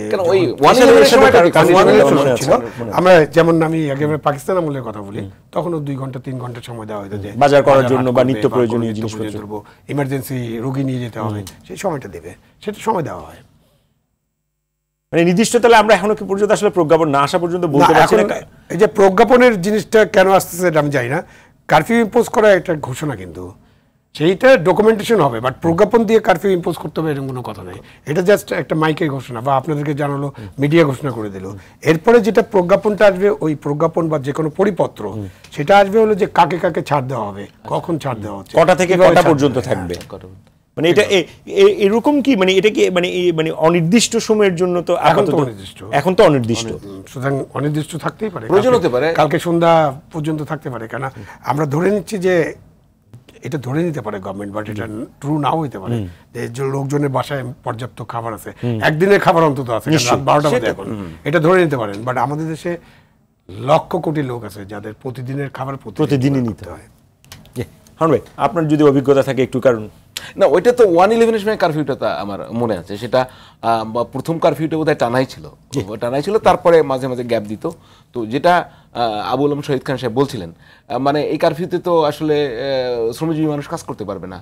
আমরা যেমন আমি একেবারে পাকিস্তান আমলের কথা বলি, তখনও 2 ঘন্টা 3 ঘন্টা সময় দেওয়া হতো যে বাজার করার জন্য বা নিত্য প্রয়োজনীয় জিনিসপত্র, ইমার্জেন্সি রোগী নিয়ে যেতে হবে, সেই সময়টা দেবে, সেটা সময় দেওয়া হয়। মানে নির্দিষ্ট তাহলে আমরা এখনো কি পর্যন্ত আসলে প্রজ্ঞাপন না আসা পর্যন্ত বলতে পারছি না। এই যে প্রজ্ঞাপনের জিনিসটা কেন আসতেছে এটা আমি জানি না। কারফিউ ইম্পোজ করা একটা ঘোষণা, কিন্তু সেইটা ডকুমেন্টেশন হবে, বাট প্রজ্ঞাপন দিয়ে কারফিউ ইম্পোজ করতে হবে এরকম কোনো কথা নেই। এটা জাস্ট একটা মাইকের ঘোষণা, বা আপনাদেরকে জানালো, মিডিয়া ঘোষণা করে দিল। এরপরে যেটা প্রজ্ঞাপনটা আসবে, ওই প্রজ্ঞাপন বা যে কোনো পরিপত্র, সেটা আসবে হলো যে কাকে কাকে ছাড় দেওয়া হবে, কখন ছাড় দেওয়া হচ্ছে, কটা থেকে কটা পর্যন্ত থাকবে। মানে এটা এরকম কি, মানে এটা কি মানে অনির্দিষ্ট সময়ের জন্য? তো এখন তো অনির্দিষ্ট, সুতরাং অনির্দিষ্ট থাকতেই পারে, প্রয়োজন হতে পারে, কালকে সন্ধ্যা পর্যন্ত থাকতে পারে। কেন আমরা ধরে নিচ্ছি যে এটা ধরে নিতে পারে গভর্নমেন্ট, বাট এটা ট্রু নাও হইতে পারে যে লোকজনের বাসায় পর্যাপ্ত খাবার আছে, একদিনের খাবার অন্তত আছে, রাত 12টা বাজে এখন, এটা ধরে নিতে পারেন। বাট আমাদের দেশে লক্ষ কোটি লোক আছে যাদের প্রতিদিনের খাবার প্রতিদিনই নিতে হয়। আপনার যদি অভিজ্ঞতা থাকে একটু, কারণ না ওইটা তো 111 সময় কারফিউটা আমার মনে আছে, সেটা প্রথম কারফিউটা বোধহয় টানাই ছিল, তারপরে মাঝে মাঝে গ্যাপ দিত। তো যেটা আবুল আলম শহীদ খান সাহেব বলছিলেন, মানে এই কারফিউতে তো আসলে শ্রমজীবী মানুষ কাজ করতে পারবে না,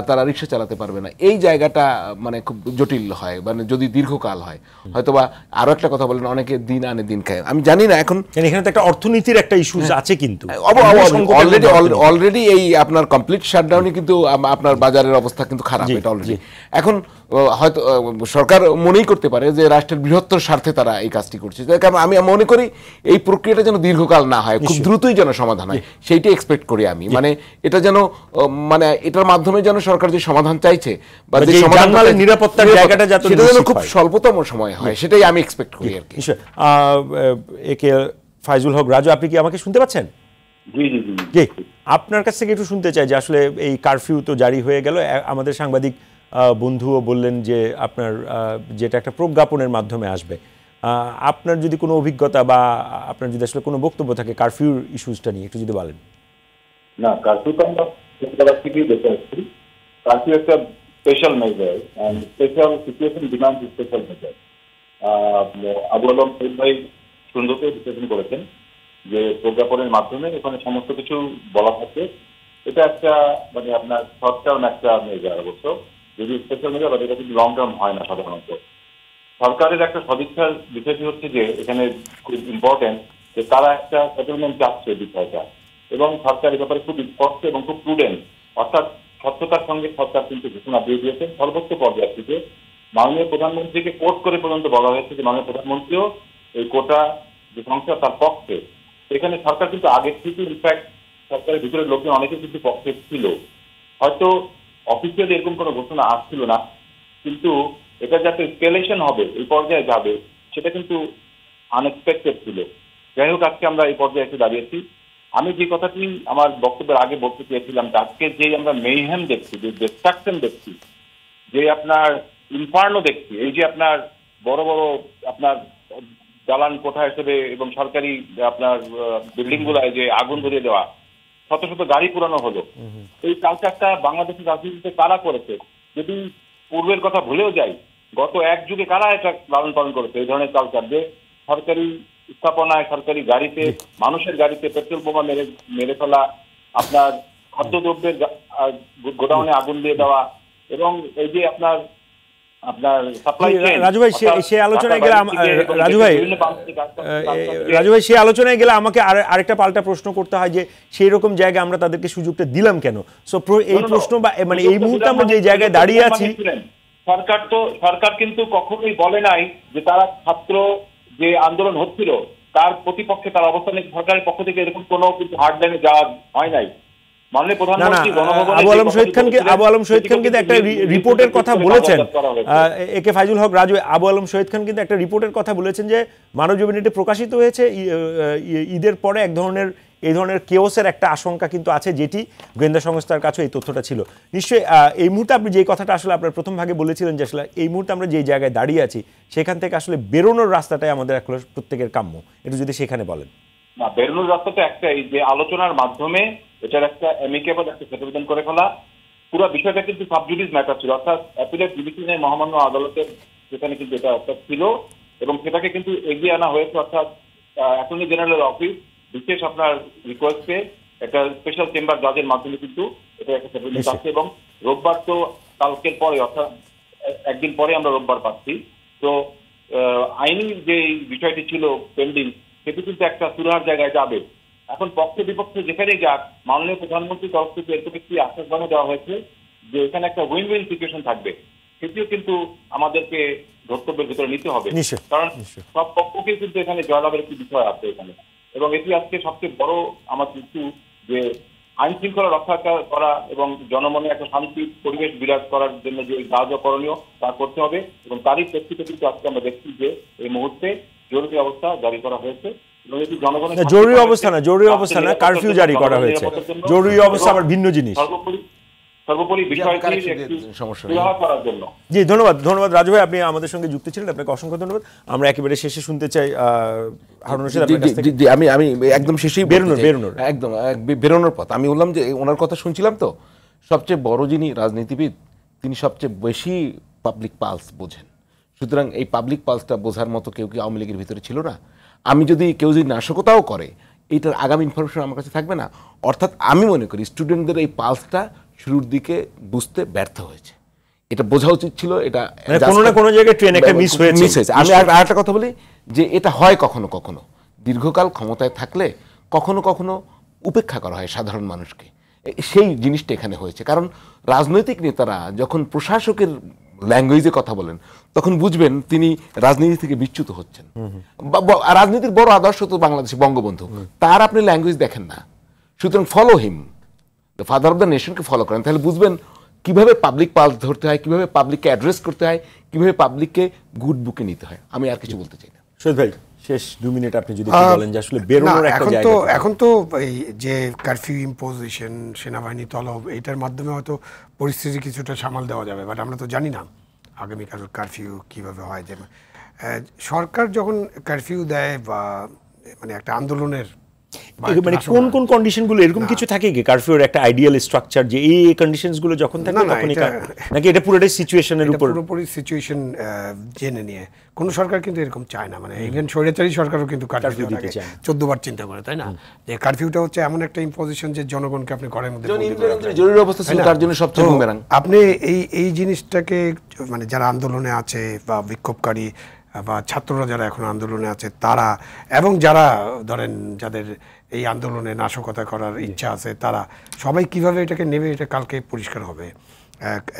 তারা রিক্সা চালাতে পারবে না, এই জায়গাটা মানে খুব জটিল হয়, মানে যদি দীর্ঘকাল হয়। হয়তোবা আরো একটা কথা বলেন, অনেকে দিন আনে দিন খায়, আমি জানি না এখন এখানে তো একটা অর্থনীতির একটা ইস্যু আছে, কিন্তু অলরেডি এই আপনার কমপ্লিট শাটডাউনে কিন্তু আপনার বাজারের অবস্থা কিন্তু খারাপ, এটা অলরেডি। এখন হয়তো সরকার মনেই করতে পারে যে রাষ্ট্রের বৃহত্তর স্বার্থে তারা এই কাজটি করছে, কারণ আমি মনে করি এই প্রক্রিয়াটা যেন দীর্ঘকাল না হয়, খুব দ্রুতই যেন সমাধান হয়, সেইটাই এক্সপেক্ট করি আমি। মানে এটা যেন মানে এটার মাধ্যমে যেন সরকার যে সমাধান চাইছে বা যে জানমালের নিরাপত্তার জায়গাটা সেটা যেন খুব স্বল্পতম সময় হয়, সেটাই আমি এক্সপেক্ট করি আর কি। একে ফাইজুল হক রাজু, আপনি কি আমাকে শুনতে পাচ্ছেন? জি, আপনার কাছ থেকে একটু শুনতে চাই যে আসলে এই কারফিউ তো জারি হয়ে গেল, আমাদের সাংবাদিক বন্ধুও বললেন যে আপনার যেটা একটা প্রজ্ঞাপনের মাধ্যমে আসবে, আপনার যদি কোনো অভিজ্ঞতা বা আপনার যদি আসলে কোনো বক্তব্য থাকে কারফিউর ইস্যুসটা নিয়ে একটু যদি বলেন। না, কারফিউ তো আমরা ছোটবেলা থেকেই দেখে আসছি। কারফিউ একটা special measure, special situation demand special measure. Abu Alam Shahid ভাই সুন্দর করে বিশ্লেষণ করেছেন যে প্রজ্ঞাপনের মাধ্যমে ওখানে সমস্ত কিছু বলা থাকে। এটা একটা মানে আপনার শর্ট টার্ম একটা মেজার, অবশ্য যদি স্পেশাল মেজার, বাট এটা কিন্তু লং টার্ম হয় না সাধারণত। সরকারের একটা সদিচ্ছার বিষয়টি হচ্ছে যে এখানে খুব ইম্পর্টেন্ট যে তারা একটা সেটেলমেন্ট চাচ্ছে বিষয়টা, এবং সরকার এই ব্যাপারে খুব স্পষ্ট এবং খুব প্রুডেন্ট, অর্থাৎ স্বচ্ছতার সঙ্গে সরকার কিন্তু ঘোষণা দিয়ে দিয়েছেন সর্বোচ্চ পর্যায় থেকে মাননীয় প্রধানমন্ত্রীকে কোট করে পর্যন্ত বলা হয়েছে যে মাননীয় প্রধানমন্ত্রীও এই কোটা যে সংস্থা তার পক্ষে। সেখানে সরকার কিন্তু আগের থেকে ইনফ্যাক্ট সরকারের ভিতরে লোকজন অনেকে কিন্তু পক্ষে ছিল, হয়তো অফিসিয়ালি এরকম কোনো ঘোষণা আসছিল না, কিন্তু এটা যাতে স্কেলেশন হবে, এই পর্যায়ে যাবে, সেটা কিন্তু আনএক্সপেক্টেড ছিল। যাই হোক, আজকে আমরা এই পর্যায়ে এসে দাঁড়িয়েছি। আমি যে কথাটি আমার বক্তব্যের আগে বলতে চেয়েছিলাম, আজকে যে আমরা মেইহেম দেখছি, যে ডিস্ট্রাকশন দেখছি, যে আপনার ইনফার্নো দেখছি, এই যে আপনার বড় বড় আপনার দালান কোঠা হিসেবে এবং সরকারি আপনার বিল্ডিং গুলায় যে আগুন ধরিয়ে দেওয়া, শত শত গাড়ি পুরানো হলো, এই কালচারটা বাংলাদেশের রাজনীতিতে কারা করেছে? যদি পূর্বের কথা ভুলেও যাই, গত এক যুগে কারা এটা লালন পালন করেছে? এই ধরনের কালচার যে সরকারি স্থাপনায়, সরকারি গাড়িতে, মানুষের গাড়িতে পেট্রোল বোমা মেরে ফেলা, আপনার খাদ্যদ্রব্যের গোডাউনে আগুন দিয়ে দেওয়া, এবং এই যে আপনার সাপ্লাই চেইন। রাজু ভাই, সেই আলোচনায় গেলে রাজু ভাই সেই আলোচনায় গেলে আমাকে আরেকটা পাল্টা প্রশ্ন করতে হয় যে সেই রকম জায়গায় আমরা তাদেরকে সুযোগটা দিলাম কেন? সো এই প্রশ্ন বা মানে এই মুহূর্তে আমরা যে জায়গায় দাঁড়িয়ে আছি, সরকার কিন্তু কখনোই বলে নাই যে তারা ছাত্র যে আন্দোলন হচ্ছিল তার প্রতিপক্ষে তার অবস্থানে সরকারের পক্ষ থেকে এরকম কোনো কিন্তু হার্ডলাইনে যাওয়া হয় নাই। আবু আলম শহীদ খান কিন্তু একটা রিপোর্টের কথা বলেছেন, একে ফাইজুল হক রাজু, আবু আলম শহীদ খান কিন্তু একটা রিপোর্টের কথা বলেছেন যে মানবজমিনে প্রকাশিত হয়েছে ঈদের পরে এই ধরনের কেওসের একটা আশঙ্কা কিন্তু আছে, যেটি গোয়েন্দা সংস্থার কাছে এই তথ্যটা ছিল। নিশ্চয়ই এই মুহূর্তে আপনি যে কথাটা আসলে আপনার প্রথম ভাগে বলেছিলেন যে আসলে এই মুহূর্তে আমরা যে জায়গায় দাঁড়িয়ে আছি সেখান থেকে আসলে বেরোনোর রাস্তাটাই আমাদের প্রত্যেকের কাম্য, একটু যদি সেখানে বলেন। না, বেরোনোর রাস্তাটা একটাই, যে আলোচনার মাধ্যমে এটার একটা অ্যামিকেবল একটা সেটেলমেন্ট করে ফেলা। পুরো বিষয়টা কিন্তু সাবজুডিস ম্যাটার ছিল, অর্থাৎ অ্যাপিলেট ডিভিশনের মহামান্য আদালতের যেখানে কিন্তু এটা একটা ছিল, এবং সেটাকে কিন্তু এগিয়ে আনা হয়েছে, অর্থাৎ অ্যাটর্নি জেনারেল অফিস বিশেষ আপনার রিকোয়েস্টে একটা স্পেশাল চেম্বার জাজের মাধ্যমে কিন্তু এটা একটা সেটেলমেন্ট আসছে, এবং রোববার তো কালকের পরে, অর্থাৎ একদিন পরে আমরা রোববার পাচ্ছি। তো আইনি যে বিষয়টি ছিল পেন্ডিং, সেটি কিন্তু একটা সুরাহার জায়গায় যাবে। এখন পক্ষে বিপক্ষে যেখানেই যাক, মাননীয় প্রধানমন্ত্রীর তরফ থেকে এরকম একটি আশ্বাসবাণী দেওয়া হয়েছে যে এখানে একটা উইন উইন সিচুয়েশন থাকবে, সেটিও কিন্তু আমাদেরকে ধর্তব্যের ভিতরে নিতে হবে, কারণ সব পক্ষকে কিন্তু এখানে জয়লাভের একটি বিষয় আছে এখানে। এবং এটি আজকে সবচেয়ে বড় আমার কিন্তু যে আইন শৃঙ্খলা রক্ষা করা এবং জনমনে একটা শান্তি পরিবেশ বিরাজ করার জন্য যে যা যা করণীয় তা করতে হবে, এবং তারই প্রেক্ষিতে কিন্তু আজকে আমরা দেখছি যে এই মুহূর্তে জরুরি অবস্থা জারি করা হয়েছে। জরুরি অবস্থা না, কারফিউ জারি করা হয়েছে। জরুরি অবস্থা আবার ভিন্ন জিনিস। সর্বোপরি বিষয়টি সমস্যা করার জন্য। জি, ধন্যবাদ রাজু ভাই, আপনি আমাদের সঙ্গে যুক্ত ছিলেন, আপনাকে অসংখ্য ধন্যবাদ। আমরা একেবারে শেষে শুনতে চাই হারুন রশিদ আপনার কাছ থেকে। আমি একদম শেষেই বেরোনোর পথ আমি বললাম যে ওনার কথা শুনছিলাম, তো সবচেয়ে বড় যিনি রাজনীতিবিদ তিনি সবচেয়ে বেশি পাবলিক পালস বোঝেন। সুতরাং এই পাবলিক পালসটা বোঝার মতো কেউ কি আওয়ামী লীগের ভিতরে ছিল না? কেউ যদি নাশকতাও করে, এইটার আগামী ইনফরমেশন আমার কাছে থাকবে না। অর্থাৎ আমি মনে করি স্টুডেন্টদের এই পালসটা শুরুর দিকে বুঝতে ব্যর্থ হয়েছে, এটা বোঝা উচিত ছিল। এটা কোনো না কোনো জায়গায় ট্রেন একটা মিস হয়েছে। আমি আরেকটা কথা বলি যে এটা হয় কখনো কখনো দীর্ঘকাল ক্ষমতায় থাকলে কখনো কখনো উপেক্ষা করা হয় সাধারণ মানুষকে, সেই জিনিসটা এখানে হয়েছে। কারণ রাজনৈতিক নেতারা যখন প্রশাসকের ল্যাঙ্গুয়েজে কথা বলেন তখন বুঝবেন তিনি রাজনীতি থেকে বিচ্যুত হচ্ছেন। রাজনীতির বড় আদর্শ তো বাংলাদেশে বঙ্গবন্ধু, তার আপনি ল্যাঙ্গুয়েজ দেখেন না। সুতরাং follow him, the father of the নেশনকে ফলো করেন, তাহলে বুঝবেন কিভাবে পাবলিক পালস ধরতে হয়, কিভাবে পাবলিককে অ্যাড্রেস করতে হয়, কিভাবে পাবলিককে গুড বুকে নিতে হয়। আমি আর কিছু বলতে চাই না। শহীদ ভাই, শেষ 2 মিনিট আপনি যদি বলেন যে আসলে বেরোনোর একটা জায়গা। এখন তো এই যে কারফিউ ইম্পোজিশন, সেনাবাহিনী তলব, এইটার মাধ্যমে হয়তো পরিস্থিতি কিছুটা সামাল দেওয়া যাবে, বাট আমরা তো জানি না আগামীকাল কারফিউ কিভাবে হয়। যে সরকার যখন কারফিউ দেয় বা মানে একটা আন্দোলনের মানে কোন কন্ডিশনগুলো এরকম কিছু থাকে কি কারফিউর একটা আইডিয়াল স্ট্রাকচার, যে এই কন্ডিশনসগুলো যখন থাকে তখনই, নাকি এটা পুরোটাই সিচুয়েশনের উপর? পুরোপুরি সিচুয়েশন জেনে নিয়ে। কোন সরকার কিন্তু এরকম চায় না, মানে ইভেন স্বৈরাচারী সরকারও কিন্তু কারফিউ দিতে চায় 14 বার চিন্তা করে, তাই না? যে কারফিউটা হচ্ছে এমন একটা ইম্পোজিশন যে জনগণকে আপনি ঘরের মধ্যে জরুরি অবস্থা ছিল, তার জন্য সবচেয়ে বুমেরাং। আপনি এই জিনিসটাকে মানে যারা আন্দোলনে আছে বা বিক্ষোভকারী বা ছাত্ররা যারা এখন আন্দোলনে আছে তারা, এবং যারা ধরেন যাদের এই আন্দোলনে নাশকতা করার ইচ্ছা আছে, তারা সবাই কিভাবে এটাকে নেবে, এটা কালকে পরিষ্কার হবে।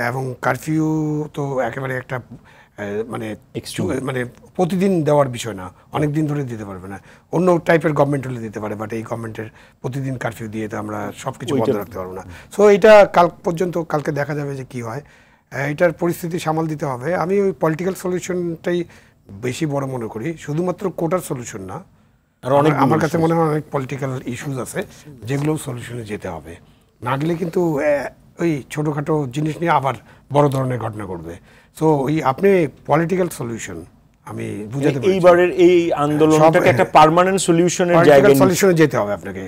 এবং কারফিউ তো একেবারে একটা মানে Extreme। মানে প্রতিদিন দেওয়ার বিষয় না, অনেক দিন ধরে দিতে পারবে না। অন্য টাইপের গভর্নমেন্ট হলে দিতে পারে, বাট এই গভর্নমেন্টের প্রতিদিন কারফিউ দিয়ে তো আমরা সবকিছু বন্ধ রাখতে পারবো না। সো এটা কাল পর্যন্ত, কালকে দেখা যাবে যে কি হয়। এটার পরিস্থিতি সামাল দিতে হবে। আমি ওই পলিটিক্যাল সলিউশনটাই বেশি বড় মনে করি, শুধুমাত্র কোটার সলিউশন না। আমার কাছে মনে হয় অনেক পলিটিক্যাল ইস্যুস আছে যেগুলো সলিউশনে যেতে হবে। না গেলে কিন্তু ওই ছোটোখাটো জিনিস নিয়ে আবার বড় ধরনের ঘটনা ঘটবে। সো ওই আপনি পলিটিক্যাল সলিউশন আমি বুঝাতে পারি, এইবারের এই আন্দোলনটাকে একটা পার্মানেন্ট সলিউশনের জায়গায় সলিউশনে যেতে হবে আপনাকে,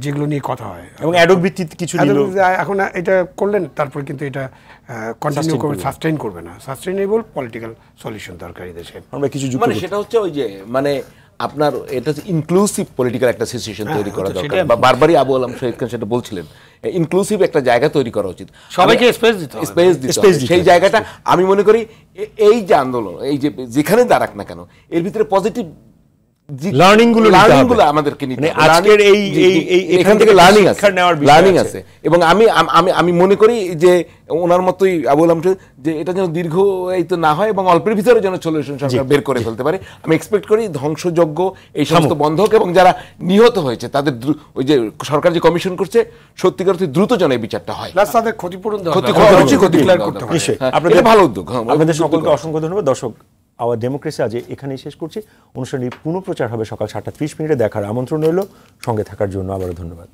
যেগুলো নিয়ে কথা হয়। এবং অ্যাডক ভিত্তিতে কিছু দিল। এখন এটা করলেন, তারপর কিন্তু এটা কন্টিনিউ করবে, সাস্টেইন করবে না। সাস্টেইনেবল পলিটিক্যাল সলিউশন দরকার এই দেশে। আমরা কিছু যুক্ত মানে সেটা হচ্ছে ওই যে মানে আপনার এটা হচ্ছে ইনক্লুসিভ পলিটিক্যাল একটা সিচুয়েশন তৈরি করা দরকার, বা বারবারই আবু আলম শহীদ খান সেটা বলছিলেন, ইনক্লুসিভ একটা জায়গা তৈরি করা উচিত, সবাইকে স্পেস দিতে হবে। স্পেস দিতে হবে। সেই জায়গাটা আমি মনে করি এই যে আন্দোলন, এই যে যেখানে দাঁড়াক না কেন, এর ভিতরে পজিটিভ লার্নিং গুলো আমাদেরকে নিতে হবে। আজকের এই এখান থেকে লার্নিং আছে। এবং আমি মনে করি যে ওনার মতোই আবু আলম যে এটা যেন দীর্ঘ এই তো না হয় এবং অল্পের ভিতরে যেন সলিউশন সরকার বের করে ফেলতে পারে। আমি এক্সপেক্ট করি ধ্বংসযজ্ঞ এই সমস্ত বন্ধ হোক, এবং যারা নিহত হয়েছে তাদের ওই যে সরকার যে কমিশন করছে সত্যিকার অর্থে দ্রুত যেন এই বিচারটা হয়, প্লাস তাদের ক্ষতিপূরণ দেওয়া আপনাদের ভালো উদ্যোগ। আপনাদের সকলকে অসংখ্য ধন্যবাদ। দর্শক, আওয়ার ডেমোক্রেসি আজ এখানেই শেষ করছি। অনুষ্ঠানটি পুনঃপ্রচার হবে সকাল 7:30 মিনিটে। দেখার আমন্ত্রণ রইল। সঙ্গে থাকার জন্য আবারও ধন্যবাদ।